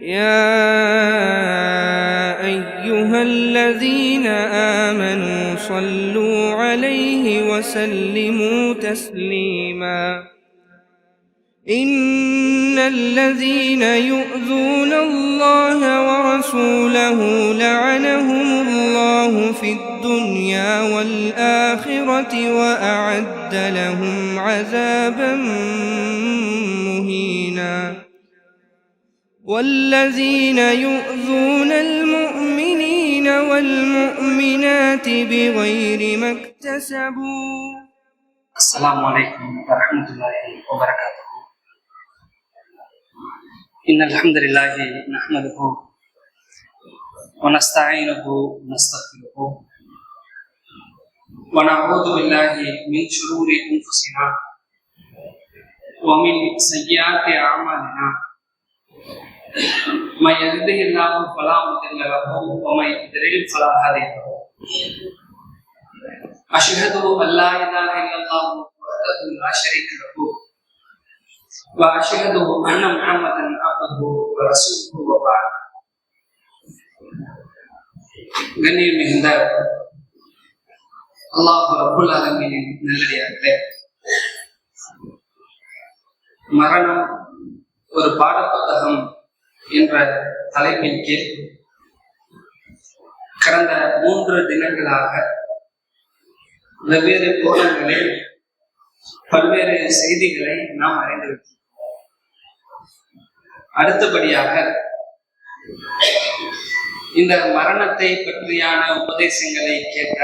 يا أيها الذين آمنوا صلوا عليه وسلموا تسليما إن الذين يؤذون الله ورسوله لعنهم الله في الدنيا والآخرة وأعد لهم عذابا مهينا والذين يؤذون المؤمنين والمؤمنات بغير ما اكتسبوا. السلام عليكم ورحمة الله وبركاته. إن الحمد لله نحمده ونستعينه ونستغفره ونعوذ بالله من شرور أنفسنا ومن سيئات أعمالنا من يهده الله فلا مضل له ومن يضلل فلا هادي له. أشهد أن لا إله إلا الله وحده لا شريك له وأشهد أن محمدا عبده ورسوله وبعد. கண்ணியம் மிகுந்த அல்லாஹ் ரப்புல் ஆலமீனின் நல்லடியார்களே, மரணம் ஒரு பாடப்புத்தகம் என்ற தலைப்பின் கீழ் கடந்த 3 தினங்களாக வெவ்வேறு கோணங்களில் பல்வேறு செய்திகளை நாம் அறிந்துவிட்டோம். அடுத்தபடியாக இந்த மரணத்தை பற்றியான உபதேசங்களை கேட்க,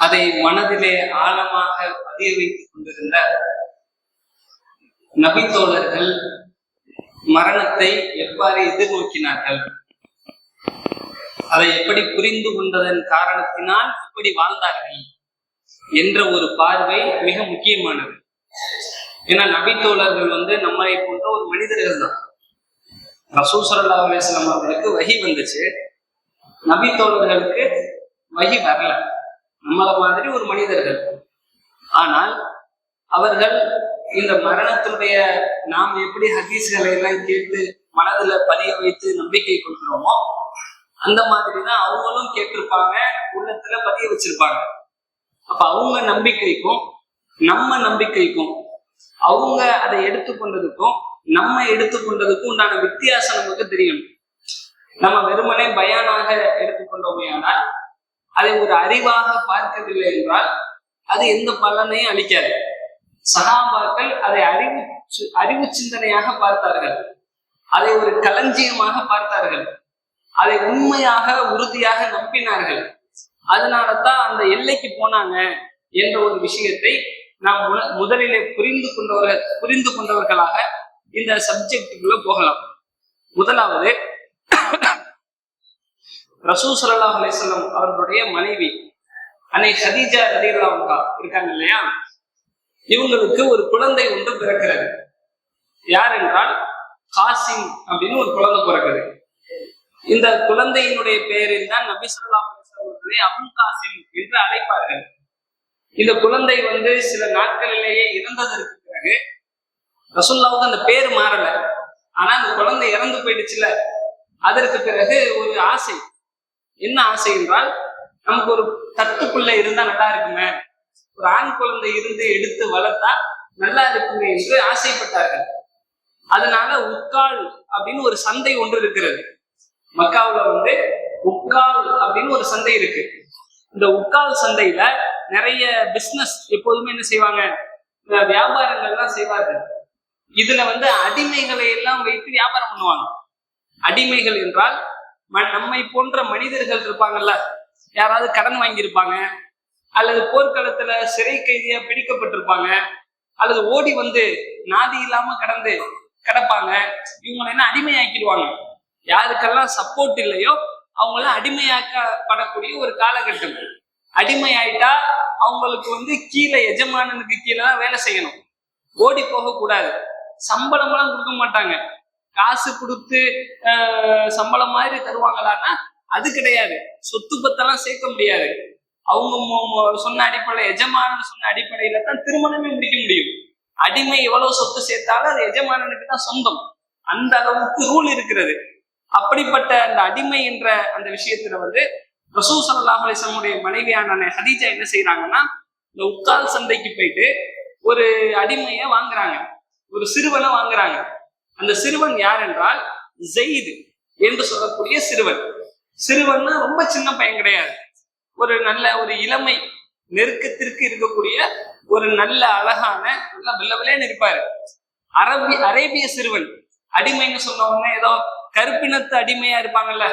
அதை மனதிலே ஆழமாக பதிய வைத்துக் கொண்டிருந்த நபித்தோழர்கள் மரணத்தை எவ்வாறு எதிர்நோக்கினார்கள், அதை எப்படி புரிந்து கொண்டதன் காரணத்தினால் இப்படி வாழ்ந்தார்கள் என்ற ஒரு பார்வை மிக முக்கியமானது. ஏன்னா நபித்தோழர்கள் நம்மளை போன்ற ஒரு மனிதர்கள் தான். ரசூல் ஸல்லல்லாஹு அலைஹி வஸல்லம் அவர்களுக்கு வஹி வந்துச்சு, நபித்தோழர்களுக்கு வஹி வரல. நம்மள மாதிரி ஒரு மனிதர்கள். ஆனால் அவர்கள் இந்த மரணத்துடைய நாம் எப்படி ஹதீஸ்களை எல்லாம் கேட்டு மனதுல பதிய வைத்து நம்பிக்கை கொள்கிறோமோ அந்த மாதிரிதான் அவங்களும் கேட்டிருப்பாங்க, உள்ளத்துல பதிய வச்சிருப்பாங்க. அப்ப அவங்க நம்பிக்கைக்கும் நம்ம நம்பிக்கைக்கும், அவங்க அதை எடுத்துக்கொண்டதுக்கும் நம்ம எடுத்துக்கொண்டதுக்கும் உண்டான வித்தியாசம் நமக்கு தெரியணும். நம்ம வெறுமனே பயானாக எடுத்துக்கொண்டோமே ஆனால், அதை ஒரு அறிவாக பார்க்கவில்லை என்றால் அது எந்த பலனையும் அளிக்காது. சஹாபாக்கள் அதை அறிவு சிந்தனையாக பார்த்தார்கள், அதை ஒரு களஞ்சியமாக பார்த்தார்கள், அதை உண்மையாக உறுதியாக நம்பினார்கள். அதனாலதான் அந்த எல்லைக்கு போனாங்க என்ற ஒரு விஷயத்தை நாம் முதலிலே புரிந்து கொண்டவர்களாக இந்த சப்ஜெக்டுக்குள்ள போகலாம். முதலாவது, ரசூல் ஸல்லல்லாஹு அலைஹி வஸல்லம் அவர்களுடைய மனைவி அன்னை ஹதீஜா ரலியல்லாஹு அன்ஹா இருக்காங்க இல்லையா, இவங்களுக்கு ஒரு குழந்தை ஒன்று பிறக்கிறது. யார் என்றால் காசிம் அப்படின்னு ஒரு குழந்தை பிறக்குது. இந்த குழந்தையினுடைய பெயரில் தான் நபி ஸல்லல்லாஹு அலைஹி வஸல்லம் அவர்களை அபுல் காசிம் என்று அழைப்பார்கள். இந்த குழந்தை சில நாட்களிலேயே இறந்ததற்கு பிறகு ரசூலுல்லாஹ்வுக்கு அந்த பேர் மாறல. ஆனா அந்த குழந்தை இறந்து போயிடுச்சுல, அதற்கு பிறகு ஒரு ஆசை. என்ன ஆசை என்றால், நமக்கு ஒரு தட்டுக்குள்ள இருந்தா நல்லா இருக்குமே, ஒரு ஆண் குழந்தை இருந்து எடுத்து வளர்த்தா நல்லா இருக்குமே என்று ஆசைப்பட்டார்கள். அதனால உக்கால் அப்படின்னு ஒரு சந்தை ஒன்று இருக்கிறது. மக்காவுல உக்கால் அப்படின்னு ஒரு சந்தை இருக்கு. இந்த உக்கால் சந்தையில நிறைய பிசினஸ் எப்போதுமே என்ன செய்வாங்க, வியாபாரங்கள்லாம் செய்வார்கள். இதுல அடிமைகளை எல்லாம் வைத்து வியாபாரம் பண்ணுவாங்க. அடிமைகள் என்றால் நம்மை போன்ற மனிதர்கள் இருப்பாங்கல்ல, யாராவது கடன் வாங்கியிருப்பாங்க, அல்லது போர்க்களத்துல சிறை கைதியா பிடிக்கப்பட்டிருப்பாங்க, அல்லது ஓடி நாதி இல்லாம கிடப்பாங்க. இவங்களை என்ன அடிமையாக்கிடுவாங்க. யாருக்கெல்லாம் சப்போர்ட் இல்லையோ அவங்கள அடிமையாக்கப்படக்கூடிய ஒரு காலகட்டம். அடிமையாயிட்டா அவங்களுக்கு கீழே எஜமானனுக்கு கீழே தான் வேலை செய்யணும், ஓடி போக கூடாது. சம்பளம்லாம் கொடுக்க மாட்டாங்க. காசு கொடுத்து சம்பளம் மாதிரி தருவாங்களான்னா அது கிடையாது. சொத்து பத்தெல்லாம் சேர்க்க முடியாது. அவங்க சொன்ன அடிப்படையில், எஜமானன் சொன்ன அடிப்படையில தான் திருமணமே முடிக்க முடியும். அடிமை எவ்வளவு சொத்து சேர்த்தாலும் அது எஜமானனுக்கு தான் சொந்தம். அந்த அளவுக்கு ரூல் இருக்கிறது. அப்படிப்பட்ட அந்த அடிமை என்ற அந்த விஷயத்துல வந்து ரசூல் ஸல்லல்லாஹு அலைஹி வஸல்லம் மனைவியான ஹதீஜா என்ன செய்யறாங்கன்னா, இந்த உக்கால் சந்தைக்கு போயிட்டு ஒரு அடிமைய வாங்குறாங்க, ஒரு சிறுவனை வாங்குறாங்க. அந்த சிறுவன் யார் என்றால் ஜெயித் என்று சொல்லக்கூடிய சிறுவன். சிறுவன்னா ரொம்ப சின்ன பையன் கிடையாது, ஒரு நல்ல ஒரு இளமை நெருக்கத்திற்கு இருக்கக்கூடிய ஒரு நல்ல அழகான நல்ல வெள்ளவெளேன்னு இருப்பாரு. அரேபிய சிறுவன். அடிமைன்னு சொன்ன உடனே ஏதோ கருப்பினத்து அடிமையா இருப்பாங்கல்ல,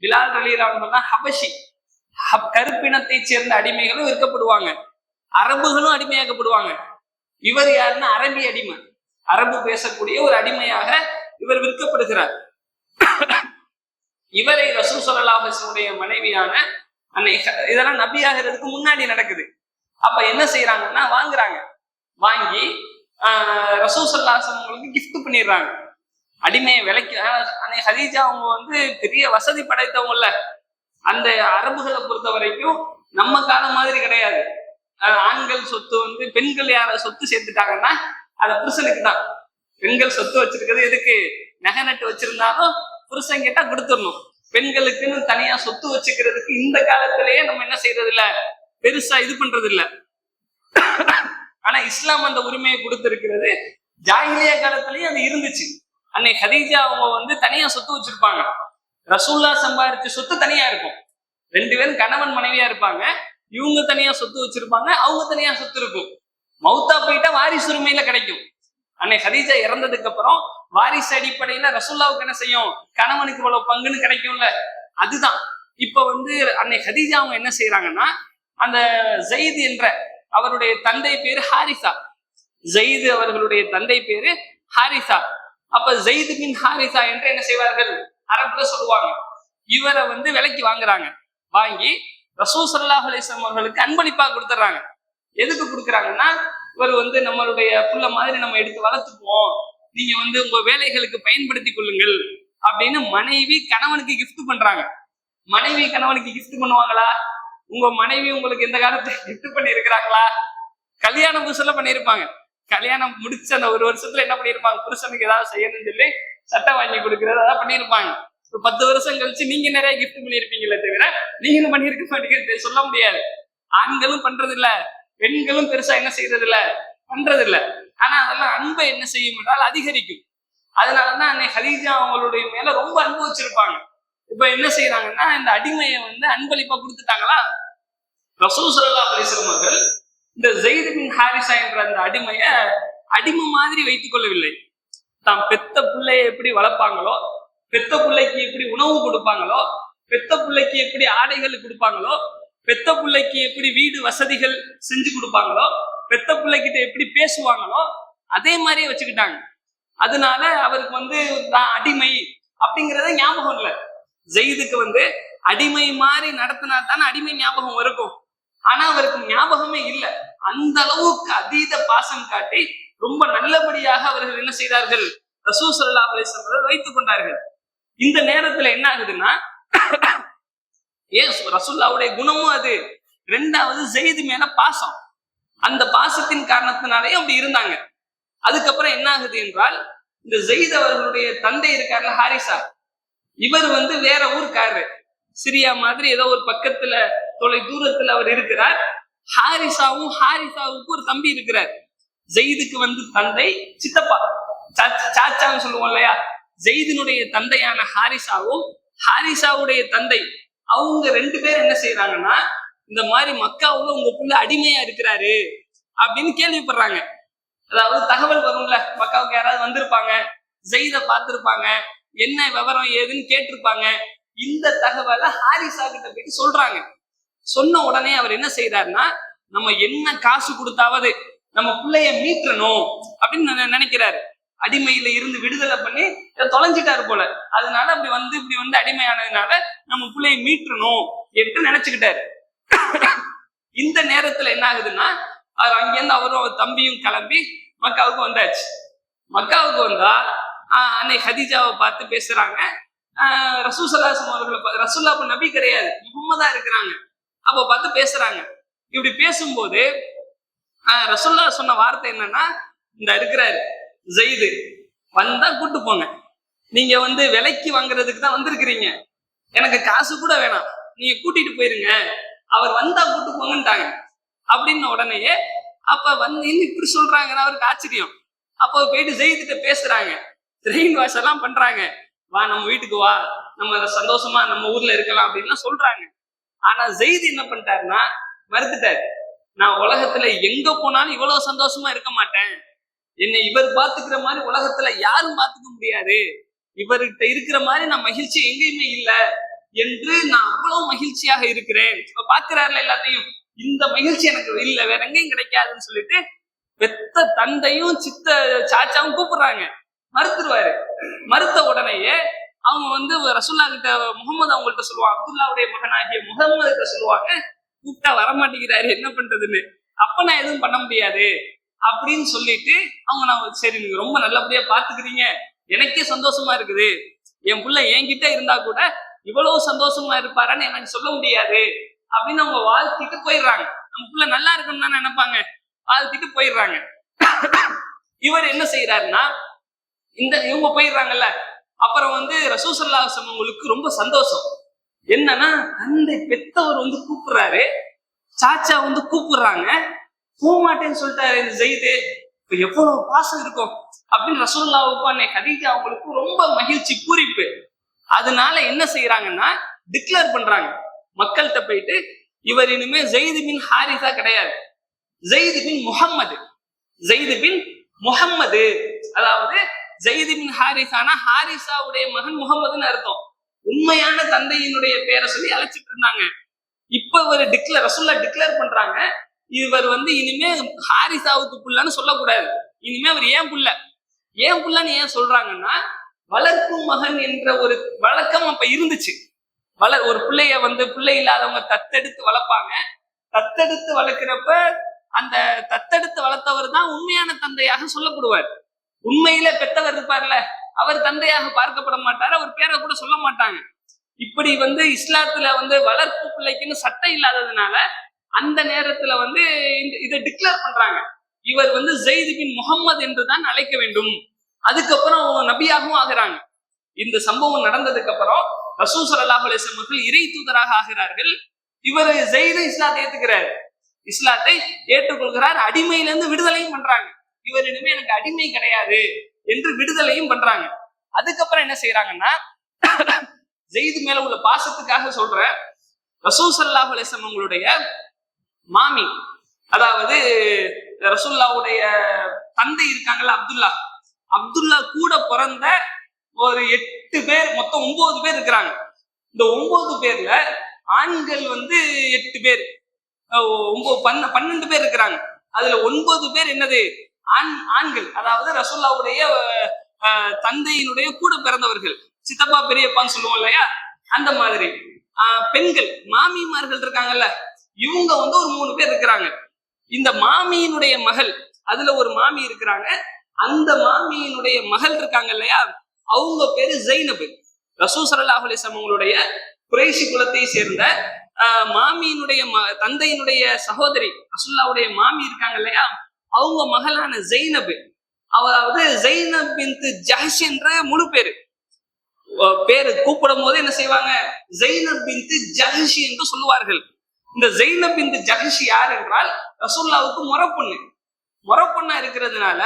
பிலால் ரலியல்லாஹு அன்ஹு ஹபஷி, கருப்பினத்தை சேர்ந்த அடிமைகளும் விற்கப்படுவாங்க, அரபுகளும் அடிமையாக்கப்படுவாங்க. இவர் யாருன்னா அரபி அடிமை, அரபு பேசக்கூடிய ஒரு அடிமையாக இவர் விற்கப்படுகிறார். இவரை ரசூல் ஸல்லல்லாஹு அலைஹி வஸல்லம் மனைவியான அன்னை, இதெல்லாம் நபியாகிறதுக்கு முன்னாடி நடக்குது. அப்ப என்ன செய்யறாங்கன்னா வாங்குறாங்க, வாங்கி ரசூல் ஸல்லல்லாஹு அலைஹி வஸல்லம் கிஃப்ட் பண்ணிடுறாங்க. அடிமையை விலைக்கு. அன்னை ஹதீஜா அவங்க வந்து பெரிய வசதி படைத்தவங்கல்ல, அந்த அரபுகளை பொறுத்த வரைக்கும் நம்ம காலம் மாதிரி கிடையாது. ஆண்கள் சொத்து வந்து பெண்கள் யார சொத்து சேர்த்துட்டாங்கன்னா அது புருஷனுக்கு தான். பெண்கள் சொத்து வச்சிருக்கிறது எதுக்கு? நகை நட்டு வச்சிருந்தாலும் புருஷன் கேட்டா கொடுத்துடணும். பெண்களுக்குன்னு தனியா சொத்து வச்சுக்கிறதுக்கு இந்த காலத்திலேயே நம்ம என்ன செய்யறது இல்ல, பெருசா இது பண்றது இல்ல. ஆனா இஸ்லாம் அந்த உரிமையை கொடுத்திருக்கிறது. ஜாஹிலியா காலத்திலயும் அது இருந்துச்சு. அன்னை ஹதீஜா அவங்க வந்து தனியா சொத்து வச்சிருப்பாங்க. ரசூல்லா சம்பாதிச்ச சொத்து தனியா இருக்கும். 2 பேரும் கணவன் மனைவியா இருப்பாங்க. இவங்க தனியா சொத்து வச்சிருப்பாங்க, அவங்க தனியா சொத்து இருக்கும். மௌத்தா போயிட்டா வாரிசு உரிமையில கிடைக்கும். அன்னை ஹதீஜா இறந்ததுக்கு அப்புறம் வாரிசு அடிப்படையில ரசூல்லாவுக்கு என்ன செய்யும், கணவனுக்கு இவ்வளவு பங்குன்னு கிடைக்கும்ல, அதுதான். இப்ப வந்து அன்னை ஹதீஜா அவங்க என்ன செய்யறாங்கன்னா, அந்த ஜெயித் என்ற அவருடைய தந்தை பேரு ஹாரிசா, ஜெயித் அவர்களுடைய தந்தை பேரு ஹாரிசா. அப்ப ஜெயித் பின் ஹாரிசா என்று என்ன செய்வார்கள், அரபுல சொல்லுவாங்க. இவரை வந்து விலைக்கு வாங்குறாங்க. வாங்கி ரசூல் ஸல்லல்லாஹு அலைஹி வஸல்லம் அவர்களுக்கு அன்பளிப்பா கொடுத்துட்றாங்க. எதுக்கு கொடுக்குறாங்கன்னா, இவர் வந்து நம்மளுடைய புள்ள மாதிரி நம்ம எடுத்து வளர்த்துக்குவோம், நீங்க வந்து உங்க வேலைகளுக்கு பயன்படுத்தி கொள்ளுங்கள் அப்படின்னு மனைவி கணவனுக்கு கிஃப்ட் பண்றாங்க. மனைவி கணவனுக்கு கிஃப்ட் பண்ணுவாங்களா? உங்க மனைவி உங்களுக்கு எந்த காலத்துல கிஃப்ட் பண்ணி இருக்கிறாங்களா? கல்யாணம் புதுசுல பண்ணியிருப்பாங்க. கல்யாணம் முடிச்ச அந்த 1 வருஷத்துல என்ன பண்ணிருப்பாங்க, புருஷனுக்கு ஏதாவது செய்யணும்னு சொல்லி சட்டை வாங்கி கொடுக்கறது அதான் பண்ணியிருப்பாங்க. ஒரு 10 வருஷம் கழிச்சு நீங்க நிறைய கிஃப்ட் பண்ணியிருப்பீங்களே தவிர நீங்களும் பண்ணியிருக்க மாட்டேங்கிறது சொல்ல முடியாது. ஆண்களும் பண்றது இல்ல, பெண்களும் பெருசா என்ன செய்யறது இல்ல, பண்றது இல்ல. ஆனா அதெல்லாம் அன்பை என்ன செய்யும் என்றால் அதிகரிக்கும். அதனாலதான் அன்னை ஹதீஜா அவங்களுடைய மேல ரொம்ப அன்பு வச்சிருப்பாங்க. இப்ப என்ன செய்யறாங்கன்னா, இந்த அடிமையை வந்து அன்பளிப்பா கொடுத்துட்டாங்களா, ரசூல் ஸல்லல்லாஹு அலைஹி வஸல்லம் அவர்கள் இந்த ஜெயித் பின் ஹாரிசா என்ற அந்த அடிமைய அடிமை மாதிரி வைத்துக் கொள்ளவில்லை. தாம் பெத்த பிள்ளையை எப்படி வளர்ப்பாங்களோ, பெத்த பிள்ளைக்கு எப்படி உணவு கொடுப்பாங்களோ, பெத்த பிள்ளைக்கு எப்படி ஆடைகள் கொடுப்பாங்களோ, பெத்த பிள்ளைக்கு எப்படி வீடு வசதிகள் செஞ்சு கொடுப்பாங்களோ, பெத்த பிள்ளைகிட்ட எப்படி பேசுவாங்களோ, அதே மாதிரியே வச்சுக்கிட்டாங்க. அதனால அவருக்கு வந்து நான் அடிமை அப்படிங்கறத ஞாபகம் இல்லை. ஜெயிதுக்கு வந்து அடிமை மாதிரி நடத்தினா தானே அடிமை ஞாபகம் இருக்கும். ஆனா அவருக்கு ஞாபகமே இல்லை. அந்த அளவுக்கு அதீத பாசம் காட்டி ரொம்ப நல்லபடியாக அவர்கள் என்ன செய்தார்கள், ரசூல் ஸல்லல்லாஹு அலைஹி வஸல்லம் வைத்துக் கொண்டார்கள். இந்த நேரத்துல என்ன ஆகுதுன்னா, ஏன் ரசூலுல்லாஹ்வுடைய குணமும் அது. 2வது ஜெயித் மேல பாசம், அந்த பாசத்தின் காரணத்தினாலேயே அப்படி இருந்தாங்க. அதுக்கப்புறம் என்ன ஆகுது என்றால், இந்த ஜெயித் அவர்களுடைய தந்தை இருக்காருல ஹாரிசா, இவர் வந்து வேற ஊருக்காரரு, சிரியா மாதிரி ஏதோ ஒரு பக்கத்துல தொலை தூரத்துல அவர் இருக்கிறார். ஹாரிசாவுக்கு ஒரு தம்பி இருக்கிறார். ஜெயிதுக்கு வந்து தந்தை சித்தப்பா, சாச்சான்னு சொல்லுவோம் இல்லையா, ஜெயிதினுடைய தந்தையான ஹாரிசாவுடைய தந்தை, அவங்க 2 பேர் என்ன செய்யறாங்கன்னா, இந்த மாதிரி மக்காவுல உங்க புள்ள அடிமையா இருக்கிறாரு அப்படின்னு கேள்விப்படுறாங்க. அதாவது தகவல் வரும்ல, மக்காவுக்கு யாராவது வந்திருப்பாங்க, ஜெயித பார்த்திருப்பாங்க, என்ன விவரம் ஏதுன்னு கேட்டிருப்பாங்க. இந்த தகவலை ஹாரிசா கிட்ட போயிட்டு சொல்றாங்க. சொன்ன உடனே அவர் என்ன செய்யறாருன்னா, நம்ம என்ன காசு கொடுத்தாவது நம்ம பிள்ளைய மீட்றணும் அப்படின்னு நினைக்கிறாரு. அடிமையில இருந்து விடுதலை பண்ணி தொலைஞ்சிட்டாரு போல, அதனால இப்படி வந்து அடிமையானதுனால நம்ம பிள்ளைய மீட்றணும் என்று நினைச்சுக்கிட்டாரு. இந்த நேரத்துல என்ன ஆகுதுன்னா, அவர் அங்கிருந்து அவரும் அவர் தம்பியும் கிளம்பி மக்காவுக்கு வந்தாச்சு. மக்காவுக்கு வந்தா அன்னை ஹதீஜாவை பார்த்து பேசுறாங்க. ரசூல் ஸல்லல்லாஹு அலைஹி வஸல்லம் ரசூல்லா நபி கிடையாது, முஹம்மதா இருக்கிறாங்க. அப்போ பார்த்து பேசுறாங்க. இப்படி பேசும்போது ரசூல்லா சொன்ன வார்த்தை என்னன்னா, இந்த இருக்கிறாரு ஜெயிது, வந்தா கூட்டு போங்க, நீங்க வந்து விலைக்கு வாங்குறதுக்கு தான் வந்திருக்கிறீங்க, எனக்கு காசு கூட வேணாம், நீங்க கூட்டிட்டு போயிருங்க, அவர் வந்தா கூட்டு போங்கன்ட்டாங்க. அப்படின்னு உடனேயே அப்ப வந்து இப்படி சொல்றாங்கன்னா அவருக்கு ஆச்சரியம். அப்ப போயிட்டு ஜெயித்திட்ட பேசுறாங்க, ட்ரெயின் வாஷ் எல்லாம் பண்றாங்க, வா நம்ம வீட்டுக்கு வா, நம்ம சந்தோஷமா நம்ம ஊர்ல இருக்கலாம் அப்படின்லாம் சொல்றாங்க. ஆனா ஜெயித் என்ன பண்ணிட்டாருன்னா மறுத்துட்டாரு. நான் உலகத்துல எங்க போனாலும் இவ்வளவு சந்தோஷமா இருக்க மாட்டேன், என்னை இவர் பாத்துக்கிற மாதிரி உலகத்துல யாரும் பாத்துக்க முடியாது, இவர்கிட்ட இருக்கிற மாதிரி நான் மகிழ்ச்சி எங்கேயுமே இல்லை என்று நான் அவ்வளவு மகிழ்ச்சியாக இருக்கிறேன். இப்ப பாக்குறாருல எல்லாத்தையும், இந்த மகிழ்ச்சி எனக்கு இல்லை, வேற எங்கேயும் கிடைக்காதுன்னு சொல்லிட்டு பெத்த தந்தையும் சித்த சாச்சாவும் கூப்பிடுறாங்க, மறுத்துருவாரு. மறுத்த உடனேயே அவங்க வந்து ரசூல்லா கிட்ட முகமது அவங்கள்ட்ட சொல்லுவாங்க, அப்துல்லாவுடைய மகனாகிய முகமது கிட்ட சொல்லுவாங்க, கூப்பிட்டா வரமாட்டேங்கிறாரு என்ன பண்றதுன்னு. அப்ப நான் எதுவும் பண்ண முடியாது அப்படின்னு சொல்லிட்டு அவங்க, நான் சரி நீங்க ரொம்ப நல்லபடியா பாத்துக்கிறீங்க, எனக்கே சந்தோஷமா இருக்குது, என் புள்ள என்கிட்ட இருந்தா கூட இவ்வளவு சந்தோஷமா இருப்பாரான்னு எனக்கு சொல்ல முடியாது அப்படின்னு அவங்க வாழ்த்திட்டு போயிடுறாங்க. நம்ம புள்ள நல்லா இருக்குன்னு தானே நினைப்பாங்க, வாழ்த்திட்டு போயிடுறாங்க. இவர் என்ன செய்யறாருன்னா, இவங்க போயிடுறாங்கல்ல, அப்புறம் வந்து ரசூல் ஸல்லல்லாஹு அலைஹி வஸல்லம் உங்களுக்கு ரொம்ப சந்தோஷம். என்னன்னா தந்தை பெத்தவர் வந்து கூப்பிடுறாரு, சாச்சா வந்து கூப்பிடுறாங்க, போக மாட்டேன்னு சொல்லிட்டாரு இந்த ஜெயிது, இப்ப எவ்வளவு பாசம் இருக்கும் அப்படின்னு ரசூலுல்லாஹ்வுக்கு அன்னை கதீஜா அவங்களுக்கு ரொம்ப மகிழ்ச்சி பூரிப்பு. அதனால என்ன செய்யறாங்கன்னா டிக்ளேர் பண்றாங்க மக்கள்கிட்ட போயிட்டு, இவர் இனிமே ஜெயிது பின் ஹாரிசா கிடையாது, ஜெயிது பின் முஹம்மது. ஜெயிது பின் முஹம்மது, அதாவது ஜெயிது பின் ஹாரிசானா ஹாரிசாவுடைய மகன் முகமதுன்னு அர்த்தம். உண்மையான தந்தையினுடைய பேரை சொல்லி அழைச்சிட்டு இருந்தாங்க. இப்ப ஒரு ரசூல்லா டிக்ளேர் பண்றாங்க, இவர் வந்து இனிமே ஹாரிசாவுக்கு புள்ளன்னு சொல்லக்கூடாது, இனிமே அவர் ஏன் புள்ள. ஏன் புள்ளன்னு ஏன் சொல்றாங்கன்னா, வளர்க்கும் மகன் என்ற ஒரு வழக்கம் அப்ப இருந்துச்சு. ஒரு பிள்ளைய வந்து பிள்ளை இல்லாதவங்க தத்தெடுத்து வளர்ப்பாங்க. தத்தெடுத்து வளர்க்கிறப்ப அந்த தத்தெடுத்து வளர்த்தவர் தான் உண்மையான தந்தையாக சொல்லப்படுவார். உண்மையில பெற்றவர் இருப்பார்ல, அவர் தந்தையாக பார்க்கப்பட மாட்டார், அவர் பேரை கூட சொல்ல மாட்டாங்க. இப்படி வந்து இஸ்லாத்துல வந்து வளர்ப்பு பிள்ளைக்குன்னு சட்டம் இல்லாததுனால அந்த நேரத்துல வந்து இதை டிக்ளேர் பண்றாங்க, இவர் வந்து ஜெயித் பின் முஹம்மது என்றுதான் அழைக்க வேண்டும். அதுக்கப்புறம் நபியாகவும் ஆகிறாங்க. இந்த சம்பவம் நடந்ததுக்கு அப்புறம் ரசூல் ஸல்லல்லாஹு அலைஹி வஸல்லம் இறை தூதராக ஆகிறார்கள். இவர் ஜெயித் இஸ்லாத்தை ஏத்துக்கிறார், இஸ்லாத்தை ஏற்றுக்கொள்கிறார், அடிமையிலிருந்து விடுதலையும் பண்றாங்க. இவர் இனிமே எனக்கு அடிமை கிடையாது என்று விடுதலையும் பண்றாங்க. அதுக்கப்புறம் என்ன செய்யறாங்கன்னா, ஜெயித் மேல உள்ள பாசத்துக்காக சொல்ற ரசூல் ஸல்லல்லாஹு அலைஹி வஸல்லம் உங்களுடைய மாமி, அதாவது ரசூலுல்லாஹ்வுடைய தந்தை இருக்காங்கல்ல அப்துல்லா, அப்துல்லா கூட பிறந்த ஒரு 8 பேர், மொத்தம் 9 பேர் இருக்கிறாங்க. இந்த 9 பேர்ல ஆண்கள் வந்து 8 பேர், 12 பேர் இருக்கிறாங்க. அதுல 9 பேர் என்னது ஆண்கள், அதாவது ரசூலுல்லாஹ்வுடைய தந்தையினுடைய கூட பிறந்தவர்கள், சித்தப்பா பெரியப்பான்னு சொல்லுவோம் இல்லையா, அந்த மாதிரி. பெண்கள் மாமிமார்கள் இருக்காங்கல்ல, இவங்க வந்து ஒரு 3 பேர் இருக்கிறாங்க. இந்த மாமியினுடைய மகள், அதுல ஒரு மாமி இருக்கிறாங்க, அந்த மாமியினுடைய மகள் இருக்காங்க இல்லையா, அவங்க பேரு ஜைனப். ரசூல் ஸல்லல்லாஹு அலைஹி வஸல்லம் அவங்களுடைய குறைஷி குலத்தை சேர்ந்த மாமியினுடைய தந்தையினுடைய சகோதரி ரசூலுல்லாஹ்வுடைய மாமி இருக்காங்க இல்லையா, அவங்க மகளான ஜைனப், அதாவது ஜைனப் பின்த் ஜஹஷ் என்ற முழு பேரு கூப்பிடும் போது என்ன செய்வாங்க, ஜைனப் பின்த் ஜஹஷ் என்று சொல்லுவார்கள். இந்த ஜைனப் பின்த் ஜஹஷ் யார் என்றால் ரசூலுல்லாஹ்வுக்கு முறப்பொண்ணா இருக்கிறதுனால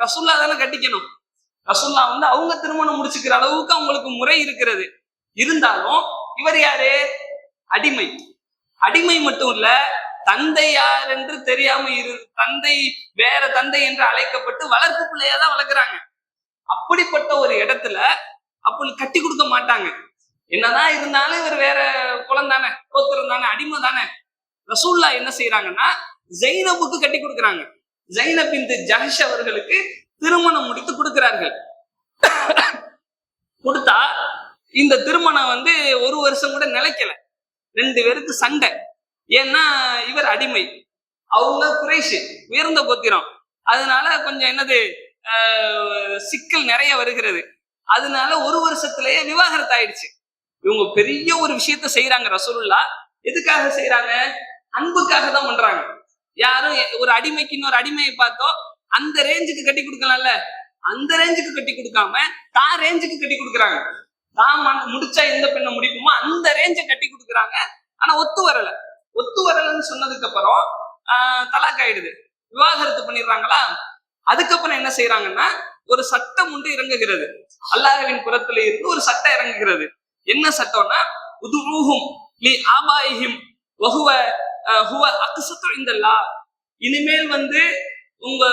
ரசூலுல்லாஹ் தானே கட்டிக்கணும். ரசூலுல்லாஹ் வந்து அவங்க திருமணம் முடிச்சுக்கிற அளவுக்கு அவங்களுக்கு முறை இருக்கிறது. இருந்தாலும் இவர் யாரு, அடிமை மட்டும் இல்ல, தந்தை யார் என்று தெரியாம தந்தை வேற தந்தை என்று அழைக்கப்பட்டு வளர்ப்பு பிள்ளையாதான் வளர்க்குறாங்க. அப்படிப்பட்ட ஒரு இடத்துல அப்படி கட்டி கொடுக்க மாட்டாங்க. என்னதான் இருந்தாலும் இவர் வேற குலம் தானே, கோத்திரம் தானே, அடிமை தானே. ரசூலுல்லாஹ் என்ன செய்யறாங்கன்னா ஜைனபுக்கு கட்டி கொடுக்குறாங்க. ஜைனப் பின்த் ஜஹஷ் அவர்களுக்கு திருமணம் முடித்து கொடுக்கிறார்கள். கொடுத்தா இந்த திருமணம் வந்து 1 வருஷம் கூட நிலைக்கல. 2 பேருக்கு சண்டை. ஏன்னா இவர் அடிமை, அவங்க குறைஷி உயர்ந்த கோத்திரம், அதனால கொஞ்சம் என்னது சிக்கல் நிறைய வருகிறது. அதனால 1 வருஷத்திலேயே விவாகரத்து ஆயிடுச்சு. இவங்க பெரிய ஒரு விஷயத்த செய்யறாங்க ரசூலுல்லாஹ். எதுக்காக செய்யறாங்க, அன்புக்காக தான் பண்றாங்க. யாரும் ஒரு அடிமைக்கு இன்னொரு அடிமையை பார்த்தோ அந்த ரேஞ்சுக்கு கட்டி கொடுக்கலாம்ல, அந்த ரேஞ்சுக்கு கட்டி கொடுக்காம தான் ரேஞ்சுக்கு கட்டி கொடுக்குறாங்க. தான் முடிச்சா எந்த பெண்ணை முடிக்குமோ அந்த ரேஞ்சை கட்டி கொடுக்குறாங்க. ஆனா ஒத்து வரலன்னு சொன்னதுக்கு அப்புறம் தலாக் ஆயிடுது, விவாகரத்து பண்ணிடுறாங்களா. அதுக்கப்புறம் என்ன செய்யறாங்கன்னா ஒரு சட்டம் ஒன்று இறங்குகிறது, அல்லாஹ்வின் புறத்துல இருந்து ஒரு சட்டம் இறங்குகிறது. என்ன சட்டம்னா உதுஊஹும் லி ஆபாயிஹிம் வஹுவ அக்ஸத்து இன்தல்லாஹ். இனிமேல் உங்க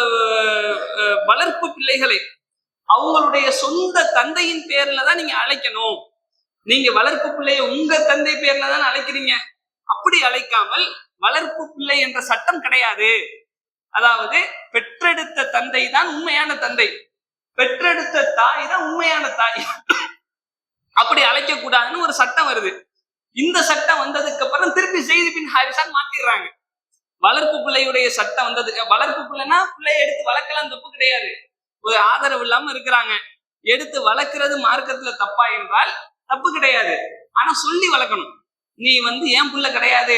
வளர்ப்பு பிள்ளைகளை அவங்களுடைய சொந்த தந்தையின் பேர்ல தான் நீங்க அழைக்கணும். நீங்க வளர்ப்பு பிள்ளைய உங்க தந்தை பேர்ல தான் அழைக்கிறீங்க. அப்படி அழைக்காமல் வளர்ப்பு பிள்ளை என்ற சட்டம் கிடையாது. அதாவது பெற்றெடுத்த தந்தை தான் உண்மையான தந்தை, பெற்றெடுத்த தாய் தான் உண்மையான தாய். அப்படி அழைக்க கூடாதுன்னு ஒரு சட்டம் வருது. இந்த சட்டம் வந்ததுக்கு அப்புறம் திருப்பி ஸெய்த் பின் ஹாரிஸா மாத்திடுறாங்க. வளர்ப்பு பிள்ளையுடைய சட்டம் வந்ததுக்கு, வளர்ப்பு பிள்ளைன்னா பிள்ளைய எடுத்து வளர்க்கலாம், தப்பு கிடையாது. ஒரு ஆதரவு இல்லாம இருக்கிறாங்க, எடுத்து வளர்க்கிறது மார்க்கத்துல தப்பா என்றால் தப்பு கிடையாது. ஆனா சொல்லி வளர்க்கணும். நீ என் பிள்ளை கிடையாது,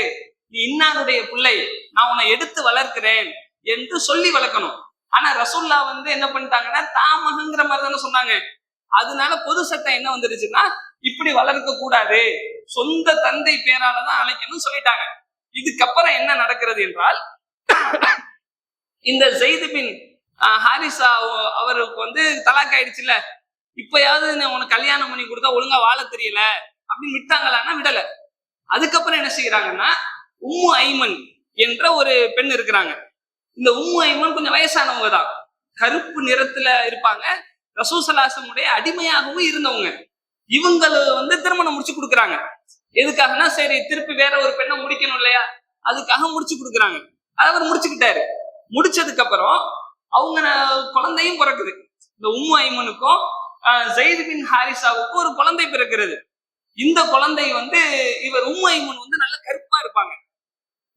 நீ இன்னாருடைய பிள்ளை, நான் உன்னை எடுத்து வளர்க்கிறேன் என்று சொல்லி வளர்க்கணும். ஆனா ரசூல்லா என்ன பண்ணிட்டாங்கன்னா தாமகங்கிற மாதிரி தானே சொன்னாங்க. அதனால பொது சட்டம் என்ன வந்துருச்சுன்னா இப்படி வளர்க்க கூடாது, சொந்த தந்தை பேராலதான் அழைக்கணும்னு சொல்லிட்டாங்க. இதுக்கப்புறம் என்ன நடக்கிறது என்றால், இந்த ஸெய்த் பின் ஹாரிஸா அவருக்கு தலாக் ஆயிடுச்சுல்ல, இப்பயாவது உனக்கு கல்யாணம் பண்ணி கொடுத்தா ஒழுங்கா வாழ தெரியல அப்படின்னு விட்டாங்களான்னா விடல. அதுக்கப்புறம் என்ன செய்யறாங்கன்னா உம்மு ஐமன் என்ற ஒரு பெண் இருக்கிறாங்க. இந்த உம்மு ஐமன் கொஞ்சம் வயசானவங்க தான், கருப்பு நிறத்துல இருப்பாங்க, ரசூல் ஸல்லல்லாஹு அலைஹி வஸல்லம் உடைய அடிமையாகவும் இருந்தவங்க. இவங்களை திருமணம் முடிச்சு கொடுக்குறாங்க. எதுக்காகனா சரி திருப்பி வேற ஒரு பெண்ணை முடிக்கணும் இல்லையா, அதுக்காக முடிச்சு கொடுக்குறாங்க. அவர் முடிச்சுக்கிட்டாரு. முடிச்சதுக்கு அப்புறம் அவங்க குழந்தையும் பிறக்குது. இந்த உம்மு ஐமனுக்கும் ஸெய்த் பின் ஹாரிஸாவுக்கும் ஒரு குழந்தை பிறக்கிறது. இந்த குழந்தை இவர் உம்மு ஐமன் நல்ல கருப்பா இருப்பாங்க,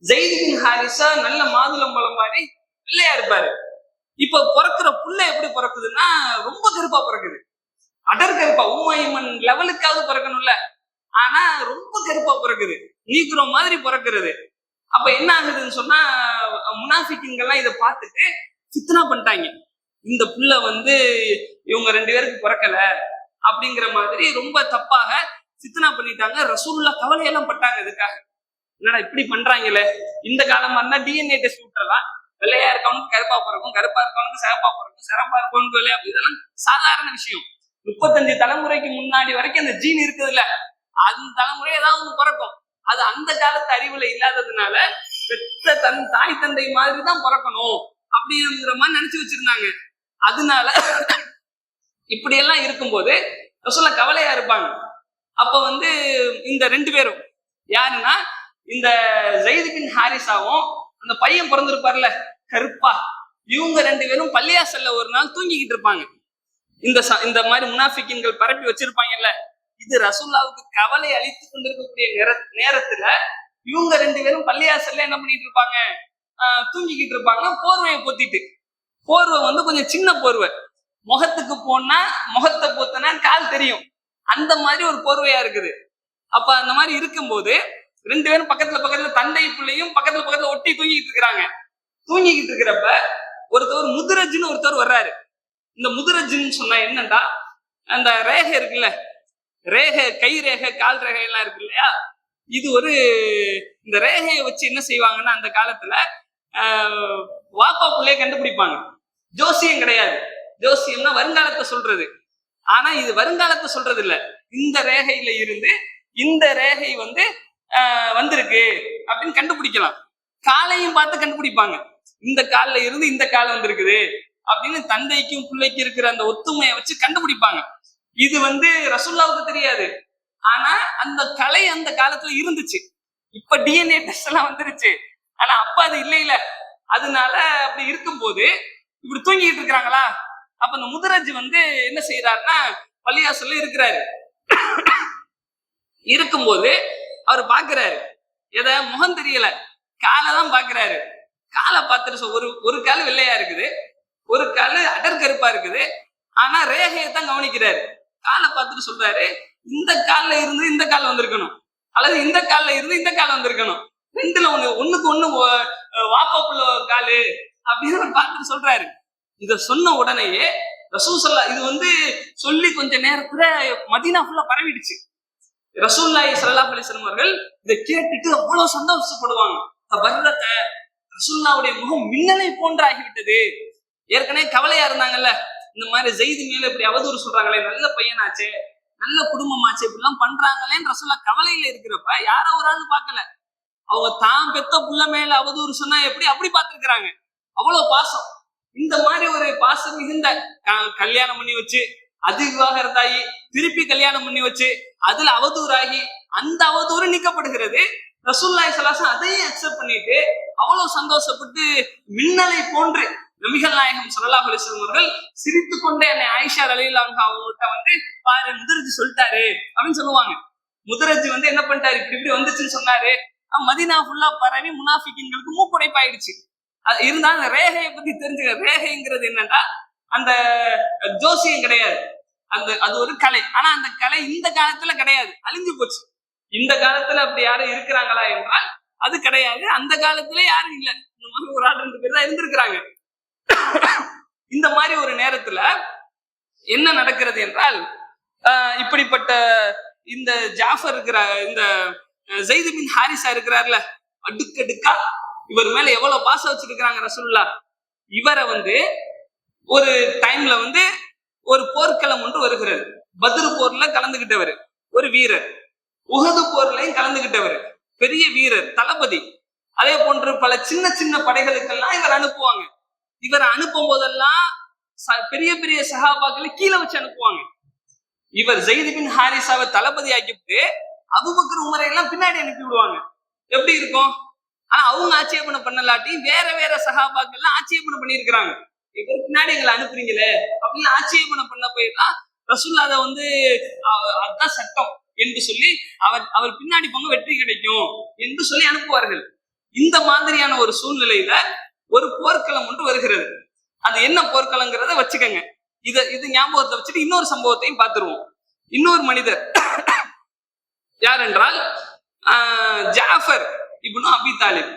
ஸெய்த் பின் ஹாரிஸா நல்ல மாதுளம்பழம் மாதிரி வெள்ளையா இருப்பாரு. இப்ப பிறக்கிற புள்ள எப்படி பிறக்குதுன்னா ரொம்ப கருப்பா பிறக்குது, அடர் கருப்பா. உம்மு ஐமன் லெவலுக்காவது பிறக்கணும்ல, ஆனா ரொம்ப கருப்பா பிறக்குது, நீக்குற மாதிரி பிறக்கிறது. அப்ப என்ன ஆகுதுன்னு சொன்னா முனாஃபிக்குங்கெல்லாம் இதை பார்த்துட்டு ஃபித்னா பண்ணிட்டாங்க. இந்த புள்ள இவங்க 2 பேருக்கு பிறக்கல அப்படிங்கிற மாதிரி ரொம்ப தப்பாக ஃபித்னா பண்ணிட்டாங்க. ரசூலுல்லாஹ் கவலையெல்லாம் பட்டாங்க. இதுக்காக என்னடா இப்படி பண்றாங்களே, இந்த காலமா இருந்தா டிஎன்ஏ டெஸ்ட் விட்டுறலாம், வெள்ளையா இருக்கவனுக்கு கருப்பா பிறக்கும், கருப்பா இருக்கவனுக்கு சிறப்பா பிறக்கும், சிறப்பா இருக்கவனுக்கு வெள்ளையா, இதெல்லாம் சாதாரண விஷயம். 35 தலைமுறைக்கு முன்னாடி வரைக்கும் அந்த ஜீன் இருக்குதுல்ல, அந்த தலைமுறை ஏதாவது ஒண்ணு பிறக்கும். அது அந்த காலத்து அறிவுல இல்லாததுனால பெற்ற தாய் தந்தை மாதிரி தான் பிறக்கணும் அப்படிங்கிற மாதிரி நினைச்சு வச்சிருந்தாங்க. அதனால இப்படியெல்லாம் இருக்கும்போது ரசூலா கவலையா இருப்பாங்க. அப்ப இந்த 2 பேரும் யாருன்னா இந்த ஸெய்த் பின் ஹாரிஸாவும் அந்த பையன் பிறந்திருப்பார்ல கருப்பா, இவங்க 2 பேரும் பள்ளியாசல்ல ஒரு நாள் தூங்கிக்கிட்டு இருப்பாங்க. இந்த மாதிரி முனாஃபிக்கின்கள் பரப்பி வச்சிருப்பாங்கல்ல, இது ரசூலுல்லாஹ்வுக்கு கவலை அளித்து கொண்டிருக்கக்கூடிய நேரத்துல இவங்க 2 பேரும் பள்ளியாசல்ல என்ன பண்ணிட்டு இருப்பாங்க, தூங்கிக்கிட்டு இருப்பாங்க. போர்வையை பொத்திட்டு, போர்வை கொஞ்சம் சின்ன போர்வை, முகத்துக்கு போனா முகத்தை பொத்தினா கால் தெரியும், அந்த மாதிரி ஒரு போர்வையா இருக்குது. அப்ப அந்த மாதிரி இருக்கும்போது 2 பேரும் பக்கத்துல தந்தை பிள்ளையும் பக்கத்துல ஒட்டி தூங்கிட்டு இருக்கிறாங்க. தூங்கிக்கிட்டு இருக்கிறப்ப ஒருத்தர் முதுரஜ்னு ஒருத்தர் வர்றாரு. இந்த முதுரஜ்னு சொன்னா என்னன்னா, அந்த ரேகை இருக்குல்ல, ரேகை, கை ரேகை, கால் ரேகை எல்லாம் இருக்கு இல்லையா, இது இந்த ரேகையை வச்சு என்ன செய்வாங்கன்னா அந்த காலத்துல வாப்பா பிள்ளைய கண்டுபிடிப்பாங்க. ஜோசியம் கிடையாது, ஜோசியம்னா வருங்காலத்தை சொல்றது. ஆனா இது வருங்காலத்தை சொல்றது இல்ல, இந்த ரேகையில இருந்து இந்த ரேகை வந்திருக்கு அப்படின்னு கண்டுபிடிக்கலாம். காலையும் பார்த்து கண்டுபிடிப்பாங்க, இந்த கால்ல இருந்து இந்த கால் வந்திருக்குது அப்படின்னு தந்தைக்கும் பிள்ளைக்கும் இருக்கிற அந்த ஒத்துமையை வச்சு கண்டுபிடிப்பாங்க. இது ரசூலுல்லாஹ்வுக்கு தெரியாது, ஆனா அந்த கலை அந்த காலத்துல இருந்துச்சு. இப்ப டிஎன்ஏ டெஸ்ட் எல்லாம் வந்துருச்சு, ஆனா அப்ப அது இல்ல. அதனால அப்படி இருக்கும்போது இப்படி தூங்கிட்டு இருக்கிறாங்களா, அப்ப அந்த முதுரஜ் என்ன செய்யறாருன்னா பள்ளியாசல்ல இருக்கிறாரு. இருக்கும்போது அவர் பாக்குறாரு, எதை முகம் தெரியல, காலை தான் பாக்குறாரு. காலை பார்த்துட்டு ஒரு கால் வெள்ளையா இருக்குது, ஒரு கால் அடர் கருப்பா இருக்குது. ஆனா ரேகையை தான் கவனிக்கிறாரு. காலை பார்த்துட்டு சொல்றாரு, இந்த கால்ல இருந்து இந்த கால் வந்திருக்கணும், அல்லது இந்த கால்ல இருந்து இந்த கால் வந்திருக்கணும், 2ல ஒண்ணுக்கு ஒண்ணு வாப்பாப்புள்ள காலு அப்படின்னு பார்த்துட்டு சொல்றாரு. இத சொன்ன உடனேயே ரசூலுல்லா இது வந்து சொல்லி கொஞ்ச நேரத்துல மதீனா ஃபுல்லா பரவிடுச்சு. ரசூலுல்லாஹி ஸல்லல்லாஹு அலைஹி வஸல்லம் அவர்கள் இதை கேட்டுட்டு அவ்வளவு சந்தோஷப்படுவாங்க. வர்றத ரசூலுல்லாஹ்வுடைய முகம் மின்னலை போன்று ஆகிவிட்டது. ஏற்கனவே கவலையா இருந்தாங்கல்ல, இந்த மாதிரி ஜெயிது மேல இப்படி அவதூறு சொல்றாங்களே, நல்ல பையனாச்சே, நல்ல குடும்பமாச்சு, இப்படி எல்லாம் பண்றாங்களேன்னு ரசூலுல்லாஹ் கவலையில இருக்கிறப்ப யாரோ ஒரு ஆள் பார்க்கல, அவங்க தான் பெத்த புள்ள மேல அவதூறு சொன்னா எப்படி அப்படி பார்த்திருக்கிறாங்க. அவ்வளவு பாசம். இந்த மாதிரி ஒரு பாசம் மிகுந்த கல்யாணம் பண்ணி வச்சு அது விவாகரத்தாகி திருப்பி கல்யாணம் பண்ணி வச்சு அதுல அவதூறாகி அந்த அவதூறு நீக்கப்படுகிறது. ரசூலுல்லாஹி ஸல்லல்லாஹு அலைஹி வஸல்லம் அதையும் அக்செப்ட் பண்ணிட்டு அவ்வளவு சந்தோஷப்பட்டு மின்னலை போன்று நபிகள் நாயகம் ஸல்லல்லாஹு அலைஹி வஸல்லம் அவர்கள் சிரித்து கொண்டே என்னை ஆயிஷா ரலியல்லாஹு அன்ஹா அவங்கள்ட்ட வந்து பாரு முதரஜ் சொல்லிட்டாரு அப்படின்னு சொல்லுவாங்க. முதரஜ் வந்து என்ன பண்ணிட்டாரு, இப்படி வந்துச்சுன்னு சொன்னாரு. மதீனா ஃபுல்லா பரவி முனாஃபிக்கின்களுக்கு மூக்குடைப்பாயிடுச்சு. இருந்தாலும் அந்த ரேகையை பத்தி தெரிஞ்சுக்க, ரேகைங்கிறது என்னன்னா அந்த ஜோசியம் கிடையாது, அது ஒரு கலை. ஆனா அந்த கலை இந்த காலத்துல கிடையாது, அழிஞ்சு போச்சு. இந்த காலத்துல அப்படி யாரும் இருக்கிறாங்களா என்றால் அது கிடையாது. அந்த காலத்துல யாரும் இல்ல, இந்த மாதிரி ஒரு ஆள் 2 பேர் தான் இருந்திருக்கிறாங்க. இந்த மாதிரி ஒரு நேரத்துல என்ன நடக்கிறது என்றால், இப்படிப்பட்ட இந்த ஜாஃபர் இருக்கிற இந்த ஸைத் பின் ஹாரிஸா இருக்கிறார்ல, அடுக்கடுக்கா இவர் மேல எவ்வளவு பாசம் வச்சிருக்கிறாங்க ரசூலுல்லாஹ். இவரை வந்து ஒரு டைம்ல வந்து ஒரு போர்க்களம் ஒன்று வருகிறது. பத்ரு போர்ல கலந்துகிட்டவர் ஒரு வீரர், உஹது போர்லையும் கலந்துகிட்டவர் பெரிய வீரர், தளபதி. அதே போன்று பல சின்ன சின்ன படைகளுக்கெல்லாம் இவர் அனுப்புவாங்க. இவரை அனுப்பும் போதெல்லாம் பெரிய பெரிய சஹாபாக்களை கீழே வச்சு அனுப்புவாங்க. இவர் ஸைத் பின் ஹாரிஸாவை தளபதி ஆக்கிட்டு அபூபக்கர் உமரை எல்லாம் பின்னாடி அனுப்பி விடுவாங்க. எப்படி இருக்கும்? ஆனா அவங்க ஆட்சேபனை பண்ணலாட்டி வேற வேற சஹாபாக்கள் எல்லாம் ஆட்சேபனை பண்ணியிருக்கிறாங்க. இவர் பின்னாடி எங்களை அனுப்புறீங்களே அப்படின்னு ஆட்சேபனை பண்ண போயிடலாம். ரசூலுல்லாஹ் அதை வந்து அதுதான் சட்டம் என்று சொல்லி அவர் பின்னாடி போங்க வெற்றி கிடைக்கும் என்று சொல்லி அனுப்புவார்கள். இந்த மாதிரியான ஒரு சூழ்நிலையில ஒரு போர்க்களம் ஒன்று வருகிறது. அது என்ன போர்க்களங்கிறத வச்சுக்கோங்க. இது ஞாபகத்தை வச்சுட்டு இன்னொரு சம்பவத்தையும் பார்த்துருவோம். இன்னொரு மனிதர் யார் என்றால் ஜாஃபர் இப்னு அபி தாலிப்.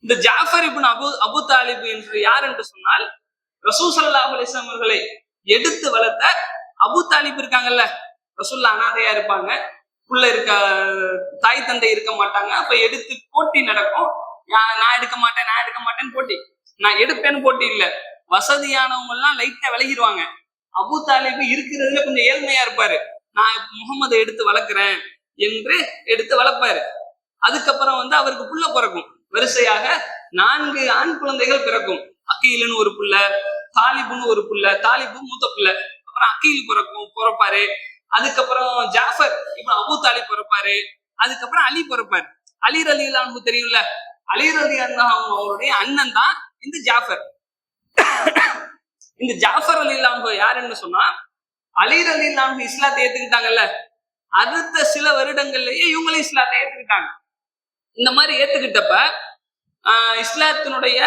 இந்த ஜாஃபர் இப்னு அபு தாலிப் என்று யார் என்று சொன்னால், ரசூல் ஸல்லல்லாஹு அலைஹி வஸல்லம் அவர்களை எடுத்து வளர்த்த அபு தாலிப் இருக்காங்கல்ல, ரசூலுல்லாஹ் அனாதையா இருப்பாங்க, உள்ள இருக்க தாய் தந்தை இருக்க மாட்டாங்க. அப்ப எடுத்து போட்டி நடக்கும். நான் எடுக்க மாட்டேன்னு போட்டி, நான் எடுப்பேன்னு போட்டி இல்ல. வசதியானவங்க எல்லாம் லைட்டா விலகிடுவாங்க. அபு தாலிப் இருக்கிறதுல கொஞ்சம் ஏழ்மையா இருப்பாரு. நான் முகமதை எடுத்து வளர்க்கிறேன் என்று எடுத்து வளர்ப்பாரு. அதுக்கப்புறம் வந்து அவருக்கு புள்ள பிறக்கும். வரிசையாக 4 ஆண் குழந்தைகள் பிறக்கும். அக்கீலுன்னு ஒரு புள்ள, தாலிபுன்னு ஒரு புள்ள, தாலிபு மூத்த புள்ள, அப்புறம் அக்கீல் பிறப்பாரு. அதுக்கப்புறம் ஜாஃபர் இப்ப அபு தாலிப் பிறப்பாரு. அதுக்கப்புறம் அலி பிறப்பாரு. அலி ரலியல்லாஹு அன்ஹு தெரியும்ல, அலி ரலியல்லாஹு அன்ஹு அவருடைய அண்ணன் தான் இந்த ஜாஃபர். இந்த ஜாஃபர் ரலியல்லாஹு அன்ஹு யாருன்னு சொன்னா, அலி ரலியல்லாஹு அன்ஹு இஸ்லாத்தை ஏத்துக்கிட்டாங்கல்ல, அடுத்த சில வருடங்கள்லயே இவங்களும் இஸ்லாத்தை ஏத்துக்கிட்டாங்க. இந்த மாதிரி ஏத்துக்கிட்டப்ப இஸ்லாத்தினுடைய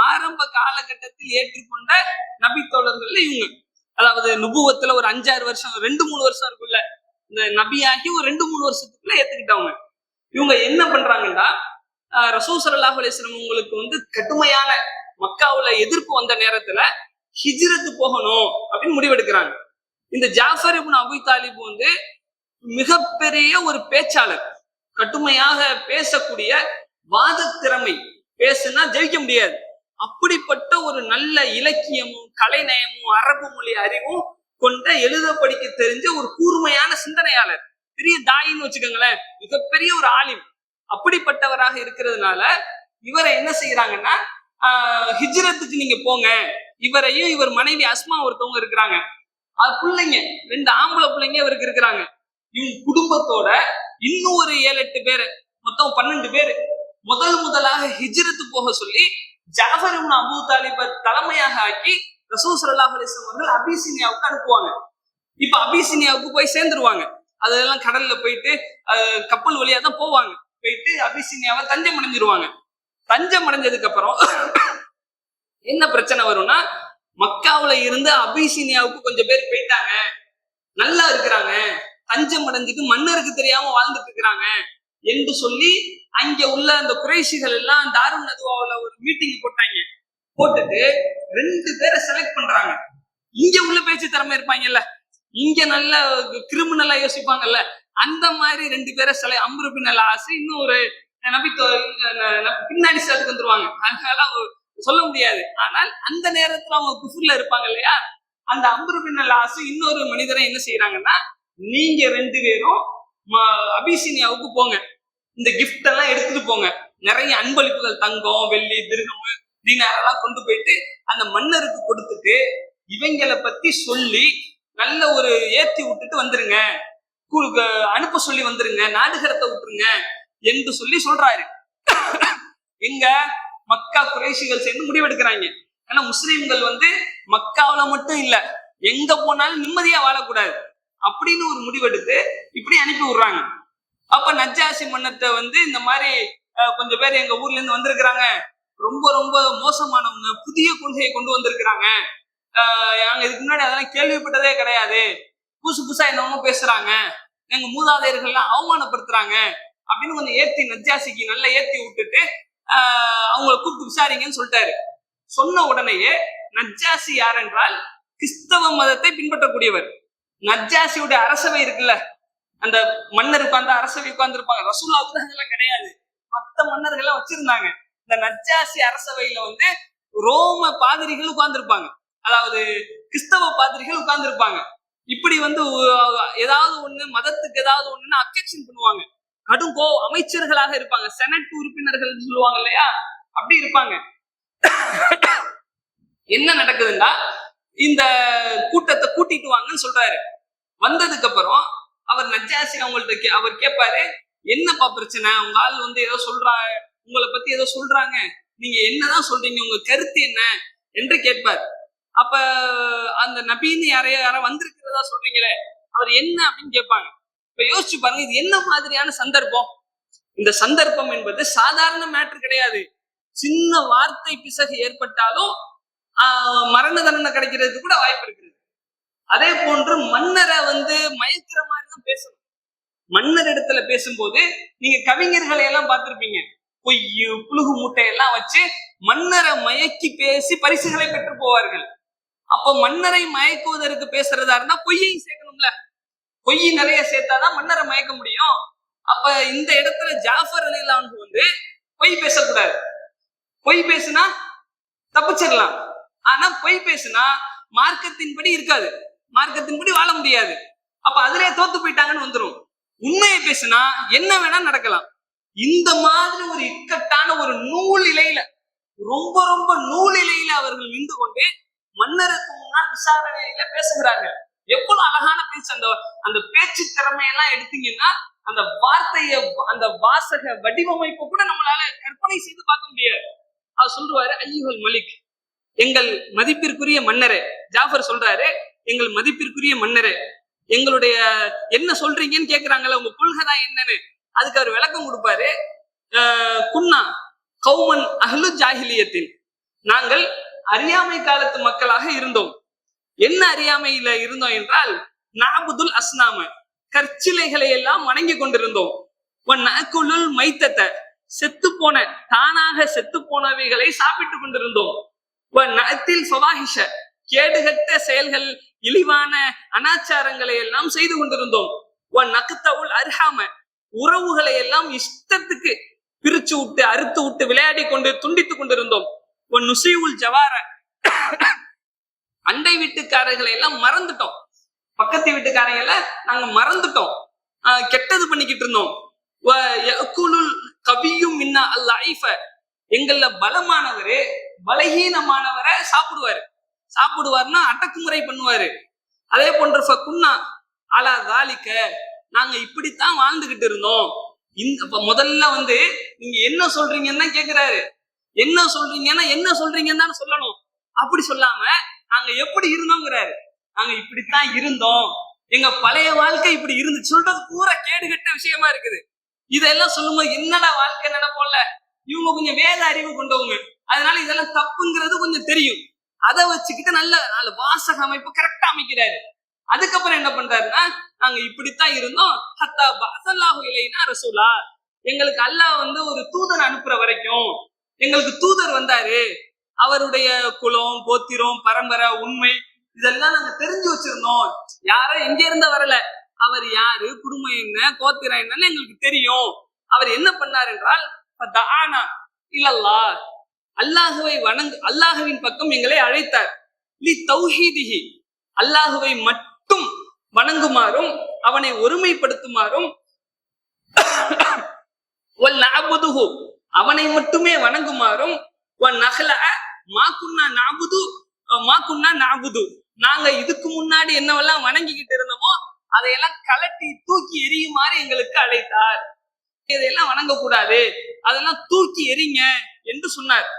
ஆரம்ப காலகட்டத்தில் ஏற்றுக்கொண்ட நபி தோழர்கள் இவங்க. அதாவது நுபுவத்துல ஒரு 5-6 வருஷம் 2-3 வருஷம் இருக்குல்ல, இந்த நபியாகி ஒரு 2-3 வருஷத்துக்குள்ள ஏத்துக்கிட்டவங்க. இவங்க என்ன பண்றாங்கன்னா, ரசூல் ஸல்லல்லாஹு அலைஹி வஸல்லம் உங்களுக்கு வந்து கடுமையான மக்காவுல எதிர்ப்பு வந்த நேரத்துல ஹிஜ்ரத்து போகணும் அப்படின்னு முடிவெடுக்கிறாங்க. இந்த ஜாஃபர் இப்னு அபி தாலிப் வந்து மிகப்பெரிய ஒரு பேச்சாளர், கடுமையாக பேசக்கூடிய வாத திறமை, பேசுனா ஜெயிக்க முடியாது. அப்படிப்பட்ட ஒரு நல்ல இலக்கியமும் கலைநயமும் அரபு மொழி அறிவும் கொண்ட எழுத படிக்க தெரிஞ்ச ஒரு கூர்மையான சிந்தனையாளர், பெரிய தாயின்னு வச்சுக்கோங்களேன், மிகப்பெரிய ஒரு ஆலிம். அப்படிப்பட்டவராக இருக்கிறதுனால இவரை என்ன செய்யறாங்கன்னா, ஹிஜ்ரத்துக்கு நீங்க போங்க, இவரையும் இவர் மனைவி அஸ்மா ஒருத்தவங்க இருக்கிறாங்க, அது பிள்ளைங்க 2 ஆம்பளை பிள்ளைங்க இவருக்கு இருக்கிறாங்க. இவங்க குடும்பத்தோட இன்னும் ஒரு 7-8 பேரு, மொத்தம் 12 பேரு முதலாக ஹிஜ்ரத்து போக சொல்லி ஜாஃபர் இப்னு அபூ தாலிபை தலைமையாக ஆக்கி ரசூல் ஸல்லல்லாஹு அலைஹி வஸல்லம் அவர்கள் அபிசீனியாவுக்கு அனுப்புவாங்க. இப்ப அபிசீனியாவுக்கு போய் சேர்ந்துருவாங்க. அதெல்லாம் கடல்ல போயிட்டு கப்பல் வழியா தான் போவாங்க. போயிட்டு அபிசீனியாவை தஞ்சம் அடைஞ்சிருவாங்க. தஞ்சம் அடைஞ்சதுக்கு அப்புறம் என்ன பிரச்சனை வரும்னா, மக்காவுல இருந்து அபிசீனியாவுக்கு கொஞ்சம் பேர் போயிட்டாங்க, நல்லா இருக்கிறாங்க, தஞ்சம் அடைஞ்சிட்டு மன்னருக்கு தெரியாம வாழ்ந்துட்டு இருக்கிறாங்க என்று சொல்லி அங்க உள்ள அந்த குறைஷிகள் எல்லாம் தாருன் நதுவாவுல ஒரு மீட்டிங் போட்டாங்க. போட்டுட்டு 2 பேரை செலக்ட் பண்றாங்க. இங்க உள்ள பேச்சு திறமை இருப்பாங்கல்ல, இங்க நல்ல கிரிமினலா யோசிப்பாங்கல்ல, அந்த மாதிரி 2 பேரை சிலை அம்ரு பின் அல் ஆஸ் இன்னும் ஒரு நபி பின்னாடி சேர்த்துக்கு வந்துருவாங்க. அதனால சொல்ல முடியாது. ஆனால் அந்த நேரத்துல அவங்க குஃப்ர்ல இருப்பாங்க இல்லையா, அந்த அம்ரு பின் அல் ஆஸ் இன்னொரு மனிதரை என்ன செய்யறாங்கன்னா, நீங்க 2 பேரும் அபிசீனியாவுக்கு போங்க, இந்த கிஃப்ட் எல்லாம் எடுத்துட்டு போங்க, நிறைய அன்பளிப்புகள் தங்கம் வெள்ளி திருகம் தீனார் எல்லாம் கொண்டு போயிட்டு அந்த மன்னருக்கு கொடுத்துட்டு இவங்களை பத்தி சொல்லி நல்ல ஒரு ஏத்தி விட்டுட்டு வந்துருங்க, அனுப்ப சொல்லி வந்துருங்க, நாடுகரத்தை விட்டுருங்க என்று சொல்லி சொல்றாரு. எங்க மக்கா குறைஷிகள் சேர்ந்து முடிவெடுக்கிறாங்க. ஏன்னா முஸ்லிம்கள் மக்காவில மட்டும் இல்ல, எங்க போனாலும் நிம்மதியா வாழக்கூடாது அப்படின்னு ஒரு முடிவெடுத்து இப்படி அனுப்பி விடுறாங்க. அப்ப நஜ்ஜாசி மன்னத்தை இந்த மாதிரி கொஞ்சம் பேர் எங்க ஊர்ல இருந்து வந்திருக்கிறாங்க, ரொம்ப ரொம்ப மோசமானவங்க, புதிய கொள்கையை கொண்டு வந்திருக்கிறாங்க, நாங்க இதுக்கு முன்னாடி அதெல்லாம் கேள்விப்பட்டதே கிடையாது, புதுசு புதுசா என்னவோ பேசுறாங்க, எங்க மூதாதையர்கள்லாம் அவமானப்படுத்துறாங்க அப்படின்னு கொஞ்சம் ஏத்தி நஜ்ஜாசிக்கு நல்லா ஏத்தி விட்டுட்டு அவங்களை கூப்பிட்டு விசாரிங்கன்னு சொல்லிட்டாரு. சொன்ன உடனேயே நஜ்ஜாசி யார் என்றால் கிறிஸ்தவ மதத்தை பின்பற்றக்கூடியவர். நஜ்ஜாசியோட அரசவை இருக்குல்ல, அந்த மன்னர் உட்கார்ந்து அரசவை உட்கார்ந்து இருப்பாங்க, ரசூலுல்லாஹ்வுக்கு அதெல்லாம் கிடையாது, மத்த மன்னர்கள் வச்சிருந்தாங்க. இந்த நஜ்ஜாசி அரசவையில ரோம பாதிரிகள் உட்கார்ந்து இருப்பாங்க, அதாவது கிறிஸ்தவ பாதிரிகள் உட்கார்ந்து இருப்பாங்க. இப்படி ஏதாவது ஒண்ணு மதத்துக்கு ஏதாவது ஒண்ணுன்னு அப்ஜெக்ஷன் பண்ணுவாங்க. கடும் அமைச்சர்களாக இருப்பாங்க, செனட் உறுப்பினர்கள் சொல்லுவாங்க இல்லையா, அப்படி இருப்பாங்க. என்ன நடக்குதுன்னா, இந்த கூட்டத்தை கூட்டிட்டு வாங்கன்னு சொல்றாரு. வந்ததுக்கு அப்புறம் அவர் நஜ்ஜாசி அவங்கள்ட்ட அவர் கேட்பாரு, என்னப்பா பிரச்சனை, உங்க ஆள் ஏதோ சொல்றாங்க, உங்களை பத்தி ஏதோ சொல்றாங்க, நீங்க என்னதான் சொல்றீங்க, உங்க கருத்து என்ன என்று கேட்பார். அப்ப அந்த நபின்னு யார வந்திருக்கிறதா சொல்றீங்களே, அவர் என்ன அப்படின்னு கேட்பாங்க. இப்ப யோசிச்சு பாருங்க, இது என்ன மாதிரியான சந்தர்ப்பம். இந்த சந்தர்ப்பம் என்பது சாதாரண மேட்ரு கிடையாது. சின்ன வார்த்தை பிசகு ஏற்பட்டாலும் மரண தண்டனை கிடைக்கிறதுக்கு கூட வாய்ப்பு இருக்குது. அதே போன்று மன்னரை மயக்கிற மாதிரிதான் பேசணும். மன்னர் இடத்துல பேசும்போது நீங்க கவிஞர்களை எல்லாம் பார்த்திருப்பீங்க, பொய் புழுகு மூட்டையெல்லாம் வச்சு மன்னரை மயக்கி பேசி பரிசுகளை பெற்று போவார்கள். அப்ப மன்னரை மயக்குவதற்கு பேசுறதா இருந்தா பொய்யையும் சேர்க்கணும்ல, பொய் நிறைய சேர்த்தாதான் மன்னரை மயக்க முடியும். அப்ப இந்த இடத்துல ஜாஃபர் ரலியல்லாஹு அன்ஹு பொய் பேசக்கூடாது. பொய் பேசுனா தப்பிச்சிடலாம், ஆனா பொய் பேசுனா மார்க்கத்தின்படி இருக்காது, மார்க்கத்தின்படி வாழ முடியாது. அப்ப அதுலயே தோத்து போயிட்டாங்கன்னு வந்துரும். உண்மையை பேசுனா என்ன வேணா நடக்கலாம். இந்த மாதிரி ஒரு இக்கட்டான ஒரு நூல் இலையில, ரொம்ப ரொம்ப நூல் இலையில அவர்கள் நின்று கொண்டு மன்னருக்கு முன்னால் விசாரணையில பேசுகிறார்கள். எவ்வளவு அழகான பேச்சு. அந்த பேச்சு திறமையெல்லாம் எடுத்தீங்கன்னா அந்த வார்த்தைய, அந்த வாசக வடிவமைப்பு கூட நம்மளால கற்பனை செய்து பார்க்க முடியாது. அவர் சொல்றாரு, ஐயுல் மலிக், எங்கள் மதிப்பிற்குரிய மன்னரே. ஜாஃபர் சொல்றாரு, எங்கள் மதிப்பிற்குரிய மன்னரே, எங்களுடைய என்ன சொல்றீங்கன்னு கேக்குறாங்கல்ல, உங்க கொள்கை என்னன்னு. அதுக்கு அவர் விளக்கம் கொடுப்பாரு. குன்னா கௌமன் அஹ்லு ஜாஹிலியத்தின், நாங்கள் அறியாமை காலத்து மக்களாக இருந்தோம். என்ன அறியாமையில இருந்தோம் என்றால், நாபுதுல் அஸ்னாம, கற்சிலைகளை எல்லாம் வணங்கி கொண்டிருந்தோம். நஅகுலுல் மைத்தத, செத்து போன, தானாக செத்து போனவைகளை சாப்பிட்டு கொண்டிருந்தோம். நஅத்தில் ஃபவாஹிஷ, கேடுகட்ட செயல்கள், இழிவான அனாச்சாரங்களை எல்லாம் செய்து கொண்டிருந்தோம். நக்தவுல் அர்ஹாம, உறவுகளை எல்லாம் இஷ்டத்துக்கு பிரிச்சு விட்டு அறுத்து விட்டு விளையாடி கொண்டு துண்டித்து கொண்டிருந்தோம். நுசீவுல் ஜவார, அண்டை வீட்டுக்காரர்களை எல்லாம் மறந்துட்டோம், பக்கத்து வீட்டுக்காரங்களை நாங்க மறந்துட்டோம், கெட்டது பண்ணிக்கிட்டு இருந்தோம். கவியும் மின்னா அல்லைஃப, எங்கள்ல பலமானவரு பலகீனமானவரை சாப்பிடுவாருன்னா அடக்குமுறை பண்ணுவாரு. அதே போன்ற ஃபகுன்னா அலா தாலிக, நாங்க இப்படித்தான் வாழ்ந்துகிட்டு இருந்தோம். முதல்ல நீங்க என்ன சொல்றீங்கன்னு கேக்குறாரு. என்ன சொல்றீங்கன்னா என்ன சொல்றீங்கன்னு தான் சொல்லணும். அப்படி சொல்லாம நாங்க எப்படி இருந்தோங்கிறாரு. நாங்க இப்படித்தான் இருந்தோம், எங்க பழைய வாழ்க்கை இப்படி இருந்து சொல்றது பூரா கேடுகட்ட விஷயமா இருக்குது. இதெல்லாம் சொல்லும்போது என்னடா வாழ்க்கை நடப்போம்ல, இவங்க கொஞ்சம் வேத அறிவு கொண்டவங்க, அதனால இதெல்லாம் தப்புங்கிறது கொஞ்சம் தெரியும். அதை வச்சுக்கிட்டு நல்ல வாசக அமைப்பு கரெக்டா அமைக்கிறாரு. அதுக்கப்புறம் என்ன பண்றாருன்னா, நாங்க இப்படித்தான் இருந்தோம், ஹத்தா பஅஸல்லாஹு இலைனா ரசூலா, எங்களுக்கு அல்லாஹ் ஒரு தூதர் அனுப்புற வரைக்கும் எங்களுக்கு தூதர் வந்தாரு. அவருடைய குலம், கோத்திரம், பரம்பரை, உண்மை இதெல்லாம் நாங்க தெரிஞ்சு வச்சிருந்தோம். யாரோ எங்க இருந்த வரல, அவர் யாரு, குடும்பம் என்ன, கோத்திரம் என்னன்னு எங்களுக்கு தெரியும். அவர் என்ன பண்ணார் என்றால் இல்லல்லாஹ், அல்லாஹுவை அல்லாஹுவின் பக்கம் எங்களை அழைத்தார். தௌஹீதிஹி, அல்லாஹுவை மட்டும் வணங்குமாறும் அவனை ஒருமைப்படுத்துமாறும், அவனை மட்டுமே வணங்குமாறும், நாங்க இதுக்கு முன்னாடி என்னவெல்லாம் வணங்கிக்கிட்டு இருந்தோமோ அதையெல்லாம் கலட்டி தூக்கி எரியுமாறு எங்களுக்கு அழைத்தார். இதையெல்லாம் வணங்கக்கூடாது, அதெல்லாம் தூக்கி எறிங்க என்று சொன்னார்.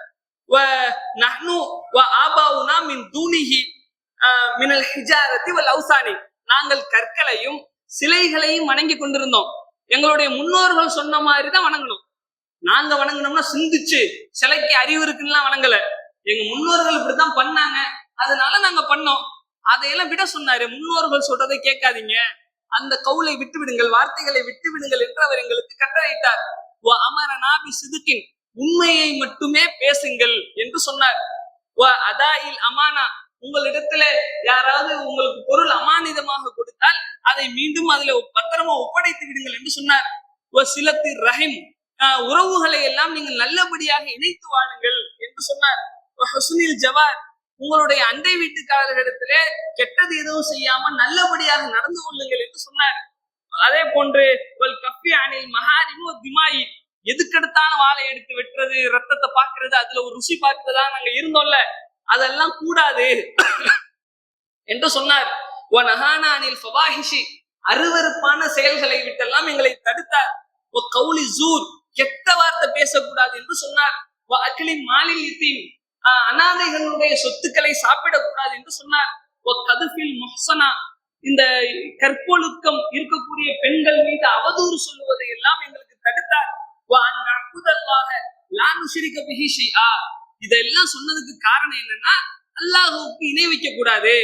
நாங்கள் கற்களையும் சிலைகளையும் வணங்கி கொண்டிருந்தோம். எங்களுடைய முன்னோர்கள் சொன்ன மாதிரிதான் வணங்கணும். நாங்க வணங்கணும்னா சிந்திச்சு சிலைக்கு அறிவு இருக்குன்னா வணங்கல. எங்க முன்னோர்கள் இப்படித்தான் பண்ணாங்க, அதனால நாங்க பண்ணோம். அதையெல்லாம் விட சொன்னாரு. முன்னோர்கள் சொல்றதை கேட்காதீங்க, அந்த கவுலை விட்டு விடுங்கள், வார்த்தைகளை விட்டு விடுங்கள் என்று அவர் எங்களுக்கு கட்டளையிட்டார். அமரனா பிசிதுகின், உண்மையை மட்டுமே பேசுங்கள் என்று சொன்னார். அதாயில் அமானா, உங்களிடத்துல யாராவது உங்களுக்கு பொருள் அமானிதமாக கொடுத்தால் அதை மீண்டும் அதுல பத்திரமா ஒப்படைத்து விடுங்கள் என்று சொன்னார். சிலத்து ரஹிம், உறவுகளை எல்லாம் நீங்கள் நல்லபடியாக இணைத்து வாழுங்கள் என்று சொன்னார். ஹுஸ்னில் ஜவார், உங்களுடைய அண்டை வீட்டுக்காரர்களிடத்திலே கெட்டது எதுவும் செய்யாம நல்லபடியாக நடந்து கொள்ளுங்கள் என்று சொன்னார். அதே போன்று கஃபி அனில் மஹாரிமு திமாயி, எதுக்கெடுத்தான வாழை எடுத்து வெட்டுறது, ரத்தத்தை பார்க்கறது, அதுல ஒரு ருசி பார்க்கறதா நாங்க இருந்தோம்ல, அதெல்லாம் கூடாது என்று சொன்னார். அனில் ஃபவாஹிஷி, அருவருப்பான செயல்களை விட்டெல்லாம் எங்களை தடுத்தார். கௌலி ஜூர், கெட்ட வார்த்தை பேசக்கூடாது என்று சொன்னார். அகிலி மாலிலித்தின், அனாதைகளுடைய சொத்துக்களை சாப்பிடக்கூடாது என்று சொன்னார். இந்த கற்பொழுக்கம் இருக்கக்கூடிய பெண்கள் மீது அவதூறு சொல்லுவதை எல்லாம் எங்களுக்கு தடுத்தார். இதெல்லாம் சொன்னதுக்கு காரணம் என்னன்னா, அல்லாஹுவுக்கு இணை வைக்க கூடாது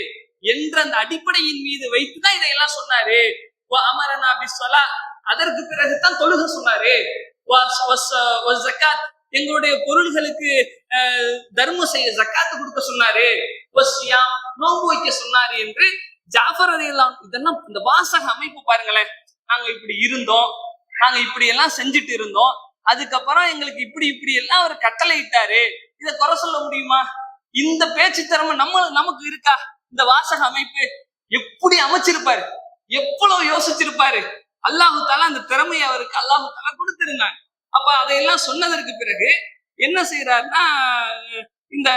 என்ற அந்த அடிப்படையின் மீது வைத்துதான் இதையெல்லாம் சொன்னாரு. அதற்கு பிறகுதான் தொழுக சொன்னாரு. எங்களுடைய பொருள்களுக்கு தர்மம் செய்ய ஜக்காத்து கொடுக்க சொன்னாரு. நோன்பு வைக்க சொன்னாரு என்று ஜாஃபர் ரலியல்லாஹு அன்ஹு, இதெல்லாம் இந்த வாசக அமைப்பு பாருங்களேன். நாங்க இப்படி இருந்தோம், நாங்க இப்படி எல்லாம் செஞ்சுட்டு இருந்தோம், அதுக்கப்புறம் எங்களுக்கு இப்படி இப்படி எல்லாம் அவர் கட்டளை இட்டாரு, இதை குறை சொல்ல முடியுமா? இந்த பேச்சு திறமை நமக்கு இருக்கா? இந்த வாசக அமைப்பு எப்படி அமைச்சிருப்பாரு, எவ்வளவு யோசிச்சிருப்பாரு. அல்லாஹு தாலா அந்த திறமையை அவருக்கு அல்லாஹு தாலா கொடுத்திருந்தாங்க. அப்ப அதையெல்லாம் சொன்னதற்கு பிறகு என்ன செய்யறாருன்னா, இந்த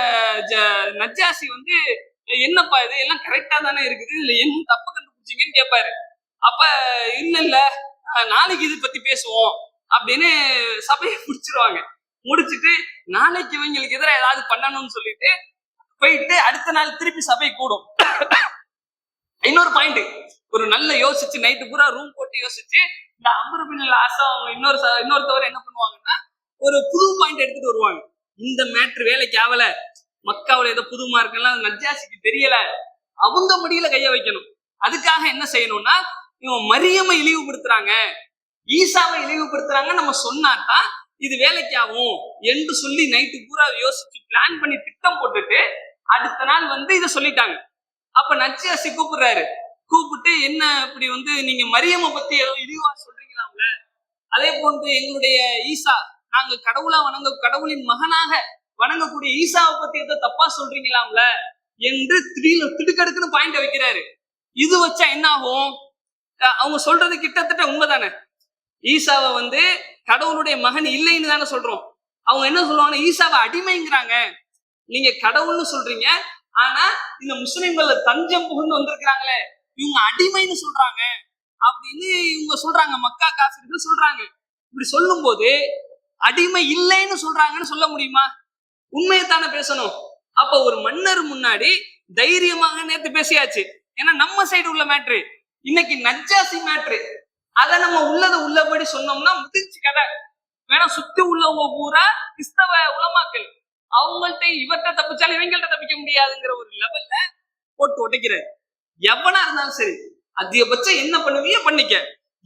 நஜ்ஜாசி வந்து, என்னப்பா இது எல்லாம் கரெக்டா தானே இருக்குது, இல்ல என்ன தப்பு கண்டுபிடிச்சிங்கன்னு கேட்பாரு. அப்ப இல்ல நாளைக்கு இது பத்தி பேசுவோம் அப்படின்னு சபையை முடிச்சிருவாங்க. முடிச்சுட்டு நாளைக்கு இவங்களுக்கு எதிராக ஏதாவது பண்ணணும்னு சொல்லிட்டு போயிட்டு அடுத்த நாள் திருப்பி சபை கூடும். இன்னொரு பாயிண்ட், ஒரு நல்ல யோசிச்சு நைட்டு பூரா ரூம் போட்டு யோசிச்சு, இந்த அம்ரு பின் ஆசா அவங்க இன்னொருத்தவர் என்ன பண்ணுவாங்கன்னா, ஒரு புது பாயிண்ட் எடுத்துட்டு வருவாங்க. இந்த மேட்ரு வேலைக்கு ஆகல, மக்காவுல ஏதோ புது மார்க்கெல்லாம் நஜ்ஜாசிக்கு தெரியல, அவங்க முடியல கைய வைக்கணும். அதுக்காக என்ன செய்யணும்னா, இவன் மரியமை இழிவுபடுத்துறாங்க, ஈசாவை இழிவுபடுத்துறாங்க, நம்ம சொன்னாதான் இது வேலைக்கு ஆகும் என்று சொல்லி நைட்டு பூரா யோசிச்சு பிளான் பண்ணி திட்டம் போட்டுட்டு அடுத்த நாள் வந்து இதை சொல்லிட்டாங்க. அப்ப நஜ்ஜாசி கூப்பிடுறாரு. கூப்பிட்டு, என்ன இப்படி வந்து நீங்க மரியமை பத்தி ஏதோ இழிவா சொல்றீங்களாம்ல, அதே போன்று எங்களுடைய ஈசா, நாங்க கடவுளின் மகனாக வணங்கக்கூடிய ஈசாவை பத்தி ஏதோ தப்பா சொல்றீங்களாம்ல என்று திடுக்கடுக்குன்னு பாயிண்ட் வைக்கிறாரு. இது வச்சா என்ன ஆகும்? அவங்க சொல்றது கிட்டத்தட்ட உண்மைதானே. ஈசாவை வந்து கடவுளுடைய மகன் இல்லைன்னு தானே சொல்றோம். அவங்க என்ன சொல்லுவாங்க, ஈசாவை அடிமைங்கிறாங்க, நீங்க கடவுள்னு சொல்றீங்க, ஆனா இந்த முஸ்லிம்கள் தஞ்சம் புகுந்து வந்திருக்கிறாங்களே இவங்க அடிமைன்னு சொல்றாங்க அப்படின்னு இவங்க சொல்றாங்க, மக்கா காஃபிர்கள் சொல்றாங்க. இப்படி சொல்லும் போது அடிமை இல்லைன்னு சொல்றாங்கன்னு சொல்ல முடியுமா? உண்மையைத்தானே பேசணும். அப்ப ஒரு மன்னர் முன்னாடி தைரியமாக நேத்து பேசியாச்சு, ஏன்னா நம்ம சைடு உள்ள மேட்ரு. இன்னைக்கு நஜ்ஜாசி மேட்ரு, அதை நம்ம உள்ளபடி சொன்னோம்னா முடிஞ்சு கதை. வேணா சுத்தி உள்ளவங்க பூரா கிறிஸ்தவ உலமாக்கள், அவங்கள்ட்ட இவர்கிட்ட தப்பிச்சாலும் இவங்கள்ட்ட தப்பிக்க முடியாதுங்கிற ஒரு லெவல்ல போட்டு உடைக்கிறாரு. எவனா இருந்தாலும் சரி, அதிகபட்சம் என்ன பண்ணுவீங்க பண்ணிக்க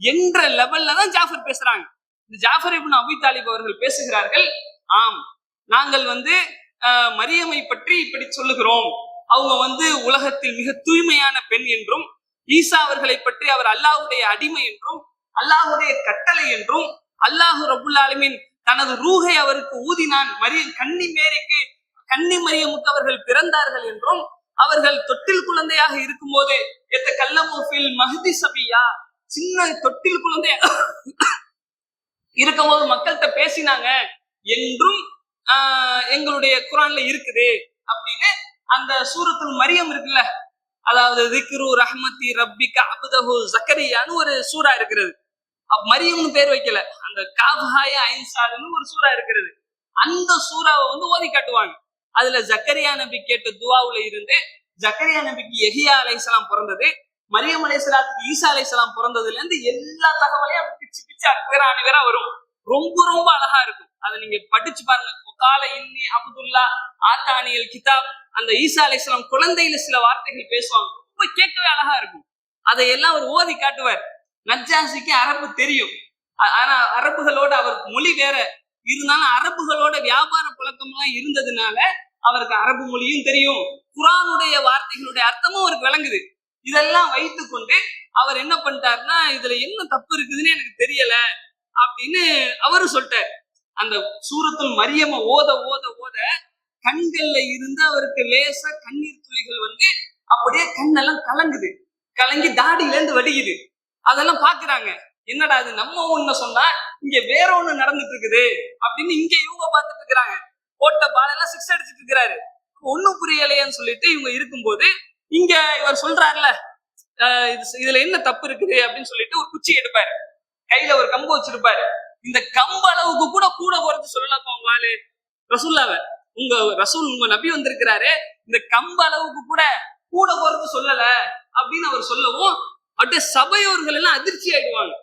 என்ற லெவல்ல தான் ஜாஃபர் பேசுறாங்க. இந்த ஜாஃபர் இப்னு அபீ தாலிப் அவர்கள் பேசுகிறார்கள், ஆம் நாங்கள் வந்து மரியமை பற்றி இப்படி சொல்லுகிறோம், அவங்க வந்து உலகத்தில் மிக தூய்மையான பெண் என்றும், ஈசா அவர்களை பற்றி அவர் அல்லாஹ்வுடைய அடிமை என்றும், அல்லாஹ்வுடைய கட்டளை என்றும், அல்லாஹ் ரப்புல் ஆலமீன் தனது ரூஹை அவருக்கு ஊதினான், கன்னி மரியமுக்கு அவர்கள் பிறந்தார்கள் என்றும், அவர்கள் தொட்டில் குழந்தையாக இருக்கும் போது மஹதி சபியா, சின்ன தொட்டில் குழந்தை இருக்கும் போது மக்கள்கிட்ட பேசினாங்க என்றும் எங்களுடைய குர்ஆன்ல இருக்குது அப்படின்னு அந்த சூரத்துல் மரியம் இருக்குல்ல, அதாவது திக்ரு ரஹ்மத்தி ரப்பிக அப்தஹு ஜக்கரியான்னு ஒரு சூரா இருக்கிறது. மரியம்னு பேர் வைக்கல, அந்த காஃபாய ஐன்சாதுன்னு ஒரு சூரா இருக்கிறது. அந்த சூறாவை வந்து ஓதி காட்டுவாங்க. அதுல ஜக்கரியா நபி கேட்ட துவாவுல இருந்து ஜக்கரியா நபிக்கு யஹ்யா அலைஹிஸ்ஸலாம் பிறந்தது, மரியம் அலைஹிஸ்ஸலாத்துக்கு ஈசா அலைஹிஸ்ஸலாம் பிறந்ததுல இருந்து எல்லா தகவலையும் பிச்சு பிச்சு அக்வேரா வரும். ரொம்ப ரொம்ப அழகா இருக்கும். அதை நீங்க படிச்சு பாருங்க. கால இன்னி அப்துல்லா ஆத்தானியல் கிதாப், அந்த ஈசா அலைஹிஸ்ஸலாம் குழந்தையில சில வார்த்தைகள் பேசுவாங்க, ரொம்ப கேட்கவே அழகா இருக்கும். அதையெல்லாம் அவர் ஓதி காட்டுவார். நஜ்ஜாசிக்கு அரபு தெரியும், ஆனா அரபுகளோட அவர் மொழி வேற இருந்தாலும் அரபுகளோட வியாபார பழக்கம் எல்லாம் இருந்ததுனால அவருக்கு அரபு மொழியும் தெரியும், குர்ஆனுடைய வார்த்தைகளுடைய அர்த்தமும் அவருக்கு விளங்குது. இதெல்லாம் வைத்து கொண்டு அவர் என்ன பண்ணிட்டாருன்னா, இதுல என்ன தப்பு இருக்குதுன்னு எனக்கு தெரியல அப்படின்னு அவரு சொல்லிட்டார். அந்த சூரத்துல் மரியம ஓத ஓத ஓத கண்கள்ல இருந்து அவருக்கு லேசா கண்ணீர் துளிகள் வந்து அப்படியே கண்ணெல்லாம் கலங்கி தாடியில இருந்து வடியுது. அதெல்லாம் பாக்குறாங்க, என்னடா அது நம்ம ஒண்ணு சொன்னா இங்க வேற ஒண்ணு நடந்துட்டு இருக்குது அப்படின்னு இங்க இவங்க பார்த்துட்டு இருக்கிறாங்க. போட்ட பாலெல்லாம் 6 அடிச்சுட்டு இருக்கிறாரு, ஒண்ணும் புரியலையான்னு சொல்லிட்டு இவங்க இருக்கும்போது இங்க இவர் சொல்றாருல, இதுல என்ன தப்பு இருக்குது அப்படின்னு சொல்லிட்டு ஒரு குச்சி எடுப்பாரு, கையில ஒரு கம்பு வச்சிருப்பாரு. இந்த கம்பு அளவுக்கு கூட குறைச்சு சொல்லலாம் உங்க ஆளு ரசூல்லாவ, உங்க நபி வந்திருக்கிறாரு, இந்த கம்பு அளவுக்கு கூட குறைச்சு சொல்லல அப்படின்னு அவர் சொல்லவும் அப்படியே சபையோர்கள் எல்லாம் அதிர்ச்சி ஆயிடுவாங்க.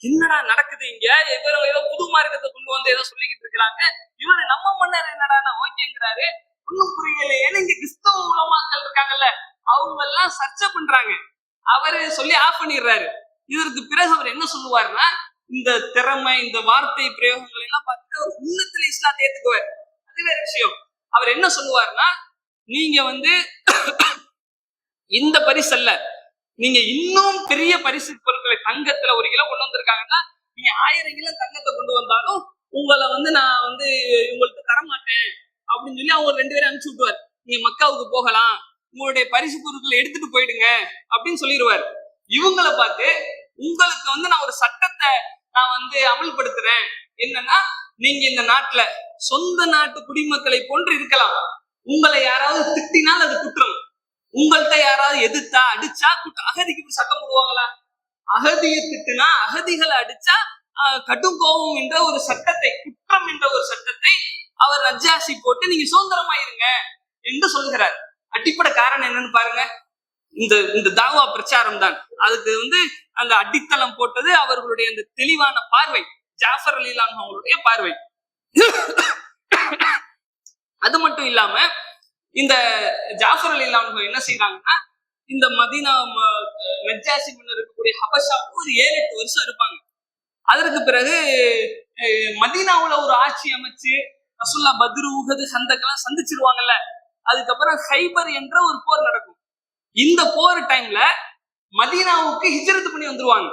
என்னடா நடக்குது இங்க, இவர் ஏதோ புது மார்க்கத்தை கொண்டு வந்து ஏதோ சொல்லிக்கிட்டு இருக்கிறாங்க, இவரு நம்ம மன்னர் என்னடா ஓகேங்கிறாரு, ஒன்னும் புரியலையேன்னு இங்க கிறிஸ்தவ உலமாக்கள் இருக்காங்கல்ல, அவங்க எல்லாம் சர்ச்சை பண்றாங்க. அவரு சொல்லி ஆஃப் பண்ணிடுறாரு. இதற்கு பிறகு அவர் என்ன சொல்லுவாருன்னா, இந்த திறமை இந்த வார்த்தை பிரயோகங்கள் எல்லாம் பார்த்துட்டு அவர் உள்ளத்துல இஸ்லாத்தை ஏத்துக்குவார். அது வேற விஷயம். அவர் என்ன சொல்லுவாருன்னா, நீங்க வந்து இந்த பரிசல்ல, நீங்க இன்னும் பெரிய பரிசு பொருட்களை தங்கத்துல 1 கிலோ கொண்டு வந்திருக்காங்கன்னா, நீங்க 1000 கிலோ தங்கத்தை கொண்டு வந்தாலும் உங்களை வந்து நான் வந்து உங்களுக்கு தரமாட்டேன் அப்படின்னு சொல்லி அவங்க 2 பேரும் அனுப்பிச்சு விட்டுவார். நீங்க மக்காவுக்கு போகலாம், உங்களுடைய பரிசு பொருட்களை எடுத்துட்டு போயிடுங்க அப்படின்னு சொல்லிடுவார். இவங்களை பார்த்து, உங்களுக்கு வந்து நான் ஒரு சட்டத்தை நான் வந்து அமல்படுத்துறேன், என்னன்னா நீங்க இந்த நாட்டுல சொந்த நாட்டு குடிமக்களை போன்று இருக்கலாம், உங்களை யாராவது திட்டினால் அது குற்றம், உங்கள்கிட்ட யாராவது எதிர்த்தா அடிச்சா அகதிக்கு சட்டம் போடுவாங்களா, அகதியை திட்டுனா அகதிகளை அடிச்சா கடும் கோபம் என்ற ஒரு சட்டத்தை, குற்றம் என்ற ஒரு சட்டத்தை அவர் நஜ்ஜாசி போட்டு நீங்க சுதந்திரமாயிருங்க என்று சொல்லுகிறார். அடிப்படை காரணம் என்னன்னு பாருங்க, இந்த தாவா பிரச்சாரம் தான். அதுக்கு வந்து அந்த அடித்தளம் போட்டது அவர்களுடைய அந்த தெளிவான பார்வை, ஜாஃபர் ரலியல்லாஹு அன்ஹு அவங்களுடைய பார்வை. அது மட்டும் இல்லாம இந்த ஜாஃபர் ரலியல்லாஹு அன்ஹு என்ன செய்யறாங்கன்னா, இந்த மதீனா நஜ்ஜாசி மன்னர் இருக்கக்கூடிய ஹபஷா ஒரு 7-8 வருஷம் இருப்பாங்க. அதற்கு பிறகு மதீனாவுல ஒரு ஆட்சி அமைச்சு ரசூல்லா பத்ரு உஹது ஹந்தக்கெல்லாம் சந்திச்சிருவாங்கல்ல. அதுக்கப்புறம் ஹைபர் என்ற ஒரு போர் நடக்கும். இந்த போர் டைம்ல மதீனாவுக்கு ஹிஜ்ரத் பண்ணி வந்துருவாங்க.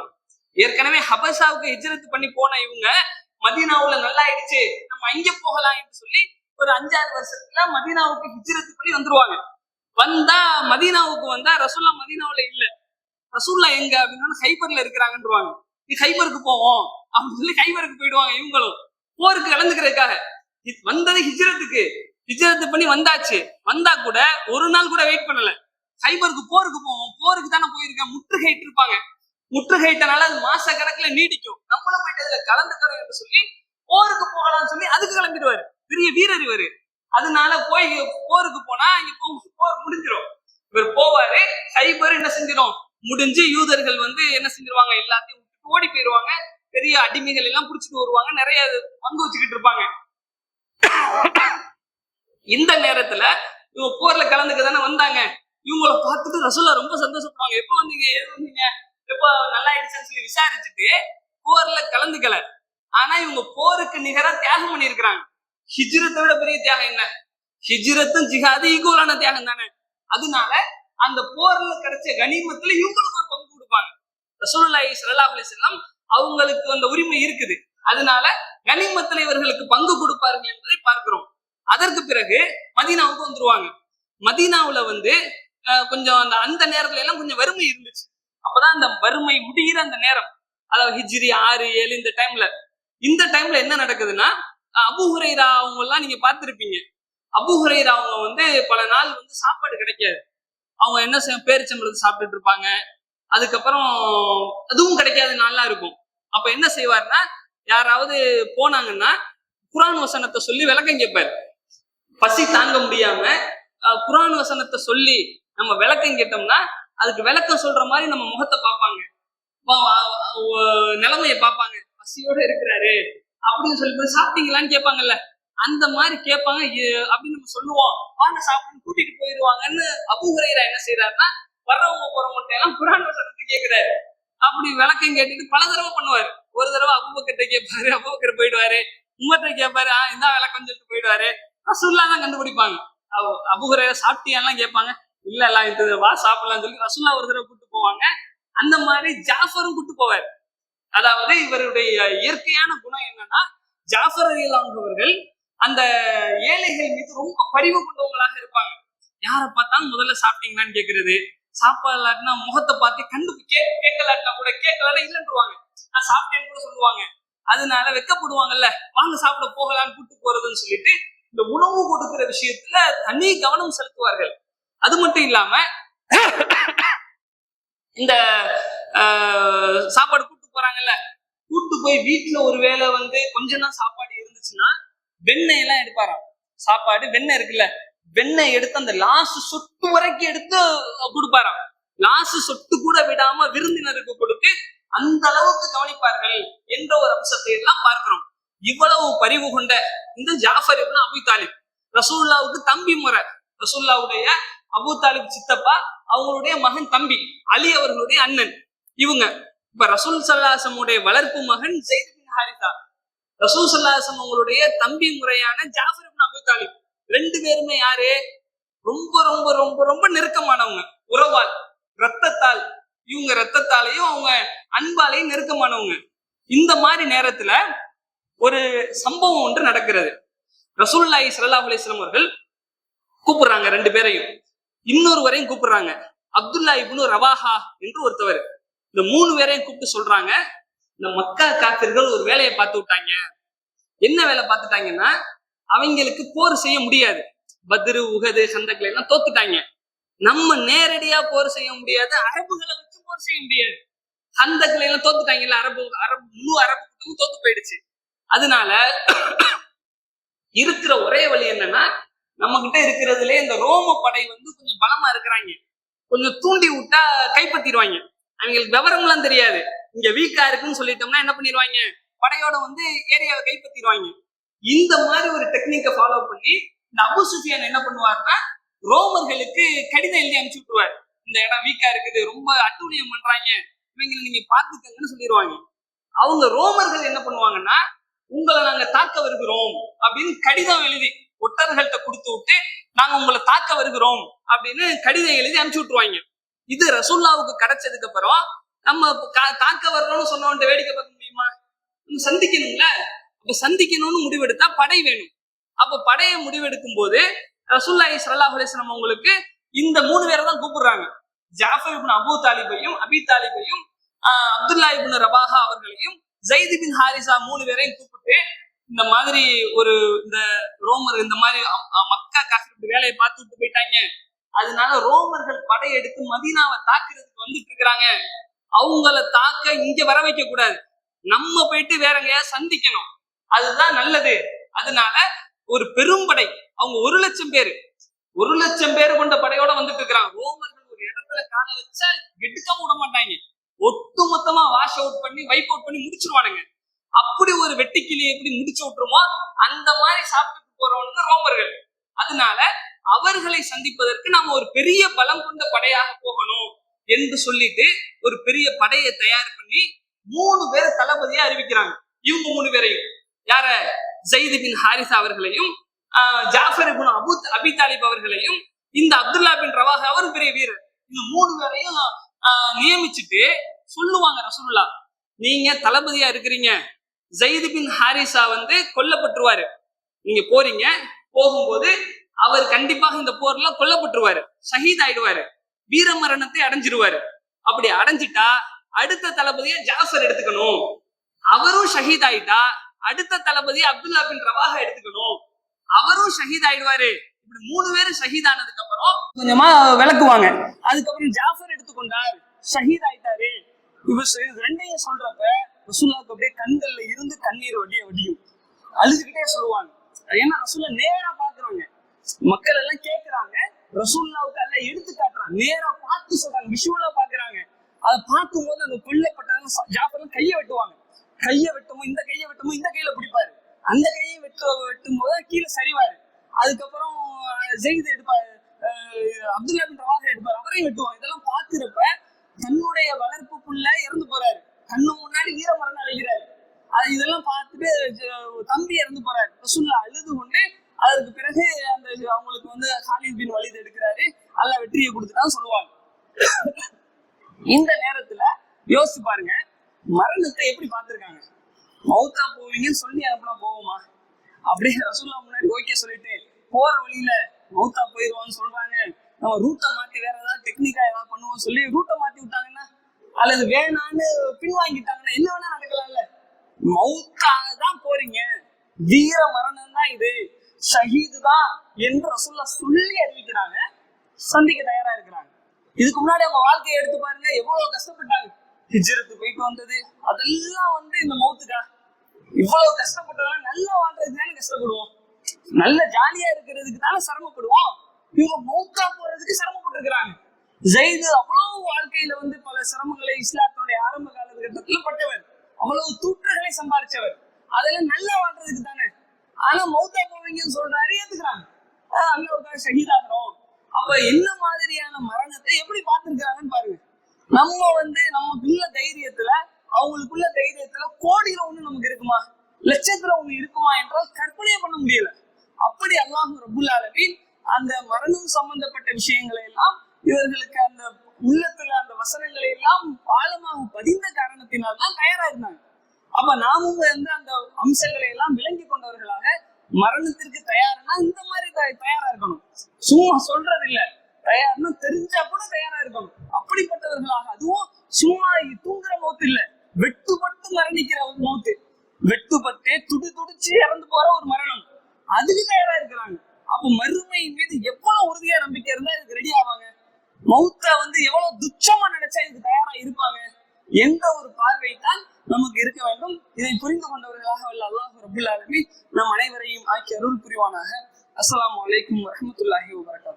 ஏற்கனவே ஹபஷாவுக்கு ஹிஜ்ரத் பண்ணி போன இவங்க மதீனாவுல நல்லா ஆயிடுச்சு, நம்ம இங்க போகலாம் என்று சொல்லி ஒரு 5-6 வருஷத்துல மதீனாவுக்கு ஹிஜ்ரத் பண்ணி வந்துருவாங்க. வந்தா மதீனாவுக்கு வந்தா ரசூல்லா மதீனாவுல இல்ல, ரசூல்லா எங்க அப்படின்னா ஹைபர்ல இருக்கிறாங்கன்றுவாங்க. நீ ஹைபருக்கு போவோம் அப்படின்னு சொல்லி ஹைபருக்கு போயிடுவாங்க. இவங்களும் போருக்கு கலந்துக்கிறதுக்காக வந்தது ஹிஜ்ரத் பண்ணி வந்தாச்சு. வந்தா கூட ஒரு நாள் கூட வெயிட் பண்ணல, ஹைபருக்கு போருக்கு போவோம், போருக்கு தானே போயிருக்கேன், முற்றுகையிட்டு இருப்பாங்க. முற்றுகையிட்டனால அது மாச கணக்குல நீடிக்கும், நம்மளும் போயிட்டு இதுல கலந்துக்கிறோம் என்று சொல்லி போருக்கு போகலாம்னு சொல்லி அதுக்கு கிளம்பிடுவாரு. பெரிய வீரர் இவரு. அதனால போய் போருக்கு போனா இங்க போர் முடிஞ்சிடும். இவர் போவாரு, ஹைபர் என்ன செஞ்சிடும் முடிஞ்சு யூதர்கள் வந்து என்ன செஞ்சிருவாங்க, எல்லாத்தையும் ஓடி போயிருவாங்க. பெரிய அடிமைகள் எல்லாம் புடிச்சிட்டு வருவாங்க, நிறைய பங்கு வச்சுக்கிட்டு இருப்பாங்க. இந்த நேரத்துல இவங்க போர்ல கலந்துக்க தானே வந்தாங்க. இவங்களை பார்த்துட்டு ரசூல்லா ரொம்ப சந்தோஷப்படுவாங்க. எப்ப வந்தீங்க, ஏது வந்தீங்க, எப்ப நல்லா ஆயிடுச்சுன்னு சொல்லி விசாரிச்சுட்டு போர்ல கலந்துக்கல. ஆனா இவங்க போருக்கு நிகரா தியாகம் பண்ணிருக்கிறாங்க. ஹிஜ்ரத்தை விட பெரிய தியாகம் என்ன? ஹிஜ்ரத்தும் ஜிஹாது ஈக்குவலான தியாகம் தானே. அதனால அந்த போர்ல கிடைச்ச கனிமத்துல இவங்களுக்கு ஒரு பங்கு கொடுப்பாங்க. ரசூலுல்லாஹி ஸல்லல்லாஹு அலைஹி வஸல்லம் அவங்களுக்கு அந்த உரிமை இருக்குது. அதனால கனிமத்துல இவர்களுக்கு பங்கு கொடுப்பார்கள் என்பதை பார்க்கிறோம். அதற்கு பிறகு மதீனாவுக்கு வந்துருவாங்க. மதீனாவுல கொஞ்சம் அந்த நேரத்துல எல்லாம் கொஞ்சம் வறுமை இருந்துச்சு. அப்பதான் அந்த வறுமை முடிகிற அந்த நேரம், அதாவது ஹிஜ்ரி 6, 7 இந்த டைம்ல என்ன நடக்குதுன்னா, அபூ ஹுரைரா அவங்க எல்லாம் நீங்க பார்த்திருப்பீங்க. அபூ ஹுரைரா அவங்க பல நாள் சாப்பாடு கிடைக்காது. அவங்க என்ன பேரிச்சம்பழத்தை சாப்பிட்டுட்டு இருப்பாங்க. அதுக்கப்புறம் அதுவும் கிடைக்காத நாளா இருக்கும். அப்ப என்ன செய்வாருன்னா, யாராவது போனாங்கன்னா குர்ஆன் வசனத்தை சொல்லி விளக்கம் கேட்பாரு. பசி தாங்க முடியாம குர்ஆன் வசனத்தை சொல்லி நம்ம விளக்கம் கேட்டோம்னா அதுக்கு விளக்கம் சொல்ற மாதிரி நம்ம முகத்தை பார்ப்பாங்க, நிலைமையை பார்ப்பாங்க. பசியோட இருக்கிறாரு அப்படின்னு சொல்லி சாப்பிட்டீங்களான்னு கேட்பாங்கல்ல, அந்த மாதிரி கேட்பாங்க. அப்படின்னு நம்ம சொல்லுவோம், வாங்க சாப்பிட்டு கூட்டிட்டு போயிடுவாங்கன்னு அபூ ஹுரைரா என்ன செய்யறாருன்னா, வர்றவங்க போறவங்க எல்லாம் குர்ஆன் வசனத்தை கேட்கிறாரு. அப்படி விளக்கம் கேட்டுட்டு பல தடவை பண்ணுவாரு. ஒரு தடவை அபூபக்கர்ட்ட கேட்பாரு, அபூபக்கர் போயிடுவாரு. உமர்ட்ட கேட்பாரு, இந்த விளக்கம் சொல்லிட்டு போயிடுவாரு. ரசூலுல்லாஹ் தான் கண்டுபிடிப்பாங்க. அபூ ஹுரைரா சாப்பிட்டியான்லாம் கேட்பாங்க. இல்ல இது வா சாப்பிடலாம்னு சொல்லி ரசூலுல்லாஹ் ஒரு தடவை கூட்டு போவாங்க. அந்த மாதிரி ஜாஃபரும் கூட்டு போவார். அதாவது இவருடைய இயற்கையான குணம் என்னன்னா, ஜாஃபர் ரலியல்லாஹு அன்ஹு அவர்கள் அந்த ஏழைகள் மீது ரொம்ப பரிவு கொண்டவங்களாக இருப்பாங்க. யாரை பார்த்தாலும் முதல்ல சாப்பிட்டீங்களான்னு கேட்கறது, சாப்பாடுலாட்டினா முகத்தை பார்த்து கண்டு கேட்கலாட்டினா கூட கேட்கலாம் இல்லைன்றுவாங்க, நான் சாப்பிட்டேன்னு கூட சொல்லுவாங்க. அதனால வெக்கப்படுவாங்கல்ல, வாங்க சாப்பிட போகலான்னு கூட்டு போறதுன்னு சொல்லிட்டு இந்த உணவு கொடுக்கிற விஷயத்துல தனி கவனம் செலுத்துவார்கள். அது மட்டும் இல்லாம இந்த சாப்பாடு கூட்டு போறாங்கல்ல, கூட்டு போய் வீட்டுல ஒருவேளை கொஞ்சம் தான் சாப்பாடு இருந்துச்சுன்னா வெண்ணெய் எல்லாம் எடுப்பாராம். சாப்பாடு வெண்ணெய் இருக்குல்ல, வெண்ணெய் எடுத்து அந்த லாஸ்ட் சொட்டு வரைக்கும் எடுத்து கொடுப்பாராம். லாஸ்ட் சொட்டு கூட விடாம விருந்தினருக்கு கொடுத்து அந்த அளவுக்கு கவனிப்பார்கள் என்ற ஒரு அம்சத்தை எல்லாம் பார்க்கிறோம். இவ்வளவு பரிவு கொண்ட இந்த ஜாஃபர் இப்னு அபூ தாலிப் ரசூலுல்லாஹ்வுக்கு தம்பி முறை. ரசூலுல்லாஹ்வுடைய அபூ தாலிப் சித்தப்பா, அவங்களுடைய மகன் தம்பி அலி அவர்களுடைய அண்ணன். இவங்க இப்ப ரசூல் ஸல்லல்லாஹு அலைஹி வஸல்லம் வளர்ப்பு மகன் ஸைத் பின் ஹாரிஸா, ரசூல் ஸல்லல்லாஹு அலைஹி வஸல்லம் அவங்களுடைய தம்பி முறையான ஜாஃபர் இப்னு அபூ தாலிப். ரெண்டு பேருமே யாரு? ரொம்ப ரொம்ப ரொம்ப ரொம்ப நெருக்கமானவங்க. உறவால், ரத்தத்தால், இவங்க ரத்தத்தாலையும் அவங்க அன்பாலையும் நெருக்கமானவங்க. இந்த மாதிரி நேரத்துல ஒரு சம்பவம் ஒன்று நடக்கிறது. ரசூலுல்லாஹி ஸல்லல்லாஹு அலைஹி வஸல்லம் அவர்கள் கூப்பிடுறாங்க ரெண்டு பேரையும், இன்னொருவரையும் கூப்பிடுறாங்க, அப்துல்லா இப்னு ரவாஹா என்று ஒருத்தவர். இந்த 3 பேரையும் கூப்பிட்டு சொல்றாங்க, இந்த மக்கா காஃபிர்கள் ஒரு வேலையை பார்த்து விட்டாங்க. என்ன வேலை பார்த்துட்டாங்கன்னா, அவங்களுக்கு போர் செய்ய முடியாது. பத்ரு, உஹது, கந்தக்ல எல்லாம் தோத்துட்டாங்க. நம்ம நேரடியா போர் செய்ய முடியாது, அரபுகளை வச்சு போர் செய்ய முடியாது. கந்தக்ல எல்லாம் தோத்துட்டாங்கல்ல, முழு அரபு கூட்டமும் தோத்து போயிடுச்சு. அதனால இருக்கிற ஒரே வழி என்னன்னா, நம்ம கிட்ட இருக்கிறதுலே இந்த ரோம படை கொஞ்சம் பலமா இருக்கிறாங்க, கொஞ்சம் தூண்டி விட்டா கைப்பற்றிடுவாங்க. அவங்களுக்கு விவரம் எல்லாம் தெரியாது. இங்க வீக்கா இருக்குன்னு சொல்லிட்டோம்னா என்ன பண்ணிடுவாங்க, படையோட ஏரியாவை கைப்பற்றிடுவாங்க. இந்த மாதிரி ஒரு டெக்னிக்கை ஃபாலோ பண்ணி இந்த அபூ சுஃபியான் என்ன பண்ணுவாருன்னா, ரோமர்களுக்கு கடிதம் எழுதி அனுப்பிச்சு விட்டுருவாரு. இந்த இடம் வீக்கா இருக்குது, ரொம்ப அட்டூழியம் பண்றாங்க, இவங்களை நீங்க பாத்துக்கங்கன்னு சொல்லிடுவாங்க. அவங்க ரோமர்கள் என்ன பண்ணுவாங்கன்னா, உங்களை நாங்க தாக்க வருகிறோம் அப்படின்னு கடிதம் எழுதி ஒட்டர்கள்ட்ட கொடுத்து விட்டு, நாங்க உங்களை தாக்க வருகிறோம் அப்படின்னு கடிதம் எழுதி அனுப்பிச்சு விட்டுருவாங்க. இது ரசூலுல்லாஹ்வுக்கு கிடைச்சதுக்கு அப்புறம் நம்ம தாக்க வர்றோம்னு சொன்னவன்ட்ட வேடிக்கை பார்க்க முடியுமா? நம்ம சந்திக்கணும்ல. அப்ப சந்திக்கணும்னு முடிவெடுத்தா படை வேணும். அப்ப படையை முடிவெடுக்கும் போது ரசூலுல்லாஹி ஸல்லல்லாஹு அலைஹி வஸல்லம் அவங்களுக்கு இந்த 3 பேரை தான் கூப்பிடுறாங்க. ஜாஃபர் இப்னு அபூ தாலிபையும், அபீ தாலிபையும், அப்துல்லா இப்னு ரவாஹா அவர்களையும், ஸைத் பின் ஹாரிஸா 3 பேரையும் கூப்பிட்டு, இந்த மாதிரி இந்த ரோமர் இந்த மாதிரி மக்கா காஃபிர் வேலையை பார்த்து விட்டு போயிட்டாங்க, அதனால ரோமர்கள் படையெடுத்து மதீனாவை தாக்குறதுக்கு வந்துட்டு இருக்கிறாங்க, அவங்கள தாக்க இங்க வர வைக்க கூடாது, நம்ம போயிட்டு வேற எங்கேயா சந்திக்கணும், அதுதான் நல்லது. அதனால ஒரு பெரும்படை, அவங்க 1,00,000 பேரு, 1,00,000 பேர் கொண்ட படையோட வந்துட்டு இருக்கிறாங்க. ரோமர்கள் ஒரு இடத்துல கால வச்சா எடுக்க விட மாட்டாங்க, ஒட்டு மொத்தமா வாஷ் அவுட் பண்ணி வைப் அவுட் பண்ணி முடிச்சிருவானுங்க. அப்படி ஒரு வெட்டுக்கிளி எப்படி முடிச்சு விட்டுருமோ அந்த மாதிரி சாப்பிட்டு போறவனுங்க ரோமர்கள். அதனால அவர்களை சந்திப்பதற்கு நாம ஒரு பெரிய பலம் கொண்ட படையாக போகணும் என்று சொல்லிட்டு ஒரு பெரிய படையை தயார் பண்ணி 3 பேரை தளபதியா அறிவிக்கிறாங்க. இவங்க 3 பேரையும், யார? ஸைத் பின் ஹாரிஸா அவர்களையும், ஜாஃபர் இப்னு அபீ தாலிப் அவர்களையும், இந்த அப்துல்லா பின் ரவாஹா அவர் பெரிய வீரர். இந்த 3 பேரையும் நியமிச்சுட்டு சொல்லுவாங்க ரசூலுல்லாஹ், நீங்க தளபதியா இருக்கிறீங்க, ஜெயித் பின் ஹாரிஸா வந்து கொல்லப்பட்டுருவாரு, நீங்க போறீங்க, போகும்போது அவர் கண்டிப்பாக இந்த போர்ல கொல்லப்பட்டுருவாரு, ஷஹீத் ஆயிடுவாரு, வீர மரணத்தை அடைஞ்சிருவாரு. அப்படி அடைஞ்சிட்டா அடுத்த தளபதியை ஜாஃபர் எடுத்துக்கணும், அவரும் ஷஹீத் ஆயிட்டா அடுத்த தளபதி அப்துல்லா பின் ரவாஹா எடுத்துக்கணும், அவரும் ஷஹீத் ஆயிடுவாரு. இப்படி 3 பேரும் ஷஹீத் ஆனதுக்கு அப்புறம் கொஞ்சமா விளக்குவாங்க. அதுக்கப்புறம் ஜாஃபர் எடுத்துக்கொண்டார், ஷஹீத் ஆயிட்டாரு. இவர் ரெண்டையும் சொல்றப்ப ரசூலுல்லாஹ்க்கு அப்படியே கண்கள்ல இருந்து கண்ணீர் வடியும், அழுதுகிட்டே சொல்லுவாங்க. ஏன்னா ரசூலுல்லாஹ் நேரா பாக்குறாங்க, மக்கள் எல்லாம் கேட்கிறாங்க, ரசூலுல்லாஹ்வுக்கு எல்லாம் எடுத்து காட்டுறாங்க, நேரா பார்த்து சொல்றாங்க, விஷுவலா பாக்குறாங்க. அதை பார்க்கும் போது அந்த கொல்லப்பட்டவங்க ஜாஃபர்லாம் கையை வெட்டுவாங்க, கையை வெட்டுமோ இந்த கையை வெட்டுமோ இந்த கையில பிடிப்பாரு, அந்த கையை வெட்டும் போது கீழே சரிவாரு. அதுக்கப்புறம் ஜெயித் எடுப்பாரு, அப்துல்லா பின் ரவாஹா எடுப்பாரு, அவரையும் வெட்டுவாங்க. இதெல்லாம் பார்க்கிறப்ப தன்னுடைய வளர்ப்புக்குள்ள இறந்து போறாரு, கண்ணு முன்னாடி வீரமரணம் அடைகிறாரு. இதெல்லாம் பார்த்துட்டு தம்பி இறந்து போறாரு. ரசூலுல்லாஹ் அழுது கொண்டு அதற்கு பிறகு அந்த அவங்களுக்கு வந்து காலித் பின் வலீத் எடுக்கிறாரு, அல்ல வெற்றியை கொடுத்துட்டான்னு சொல்லுவாங்க. இந்த நேரத்துல யோசிச்சு பாருங்க, மரணத்தை எப்படி பார்த்திருக்காங்க. மௌத்தா போவீங்கன்னு சொல்லி அனுப்புனா போவோமா? அப்படியே ரசூலுல்லாஹ் முன்னாடி ஓகே சொல்லிட்டு போற வழியில மௌத்தா போயிருவான்னு சொல்றாங்க, நம்ம ரூட்டை மாத்தி வேற ஏதாவது டெக்னிக்கா ஏதாவது பண்ணுவோம் சொல்லி ரூட்டை மாத்தி விட்டாங்கன்னா, அல்லது வேணான்னு பின்வாங்கிட்டாங்கன்னா என்ன வேணா நடக்கலாம்ல. மௌத்தாக போறீங்க, வீர மரணம் தான் இது, ஷஹீது தான் என்று ரசூலுல்லாஹ் சொல்லி அறிவிக்கிறாங்க, சந்திக்க தயாரா இருக்கிறாங்க. இதுக்கு முன்னாடி அவங்க வாழ்க்கையை எடுத்து பாருங்க, எவ்வளவு கஷ்டப்பட்டாங்க. ஹிஜ்ரத்து போயிட்டு வந்தது அதெல்லாம் வந்து இந்த மௌத்துக்கா. இவ்வளவு கஷ்டப்பட்டதெல்லாம் நல்லா வாழ்றதுக்கு தானே கஷ்டப்படுவோம், நல்ல ஜாலியா இருக்கிறதுக்கு தானே சிரமப்படுவோம். இவங்க மௌத்தா போறதுக்கு சிரமப்பட்டு இருக்கிறாங்க. ஜெயித் அவ்வளவு வாழ்க்கையில வந்து பல சிரமங்களை இஸ்லாத்தினுடைய ஆரம்ப காலகட்டத்துல பட்டவர், அவ்வளவு தூற்றுகளை சம்பாதிச்சவர், அதெல்லாம் நல்லா வாழ்றதுக்கு தானே. ஆனா மௌத்தா போவீங்கன்னு சொல்றாரு, ஏத்துக்கிறாங்க, அல்லாஹ்வுக்காக ஷஹீத் ஆகிறோம். அப்ப என்ன மாதிரியான மரணத்தை எப்படி பார்த்திருக்கிறாங்கன்னு பாருங்க. நம்ம வந்து நமக்குள்ள தைரியத்துல, அவங்களுக்குள்ள தைரியத்துல கோடியில ஒண்ணு நமக்கு இருக்குமா, லட்சத்துல ஒண்ணு இருக்குமா என்றால் கற்பனையே பண்ண முடியல. அப்படி அல்லாஹ் ரப்புல் ஆலமீன் அந்த மரணம் சம்பந்தப்பட்ட விஷயங்களை எல்லாம் இவர்களுக்கு அந்த உள்ளத்துல அந்த வசனங்களை எல்லாம் ஆழமாக பதிந்த காரணத்தினால் தான் தயாரா இருந்தாங்க. அப்ப நாமும் வந்து அந்த அம்சங்களை எல்லாம் விளங்கி கொண்டவர்களாக மரணத்திற்கு தயார்னா இந்த மாதிரி தயாரா இருக்கணும். சும்மா சொல்றது இல்ல, தயார்னா தெரிஞ்சா கூட தயாரா இருக்கணும். அப்படிப்பட்டவர்களாக, அதுவும் சும்மா தூங்குற மௌத்து இல்ல, வெட்டுப்பட்டு மரணிக்கிற ஒரு மௌத்து, வெட்டுப்பட்டு துடிச்சு இறந்து போற ஒரு மரணம், அதுக்கு தயாரா இருக்கிறாங்க. அப்ப மறுமையின் மீது எவ்வளவு உறுதியா நம்பிக்கை இருந்தா இதுக்கு ரெடி ஆவாங்க. மௌத்த வந்து எவ்வளவு துச்சமா நினைச்சா இதுக்கு தயாரா இருப்பாங்க. எந்த ஒரு பார்வை தான் நமக்கு இருக்க வேண்டும். இதை புரிந்து கொண்டவர்களாக வல்ல அல்லாஹ் ரப்புல் ஆலமீன் நம் அனைவரையும் ஆக்கி அருள் புரிவானாக. அஸ்ஸலாமு அலைக்கும் வரஹ்மத்துல்லாஹி வபரகாத்துஹு.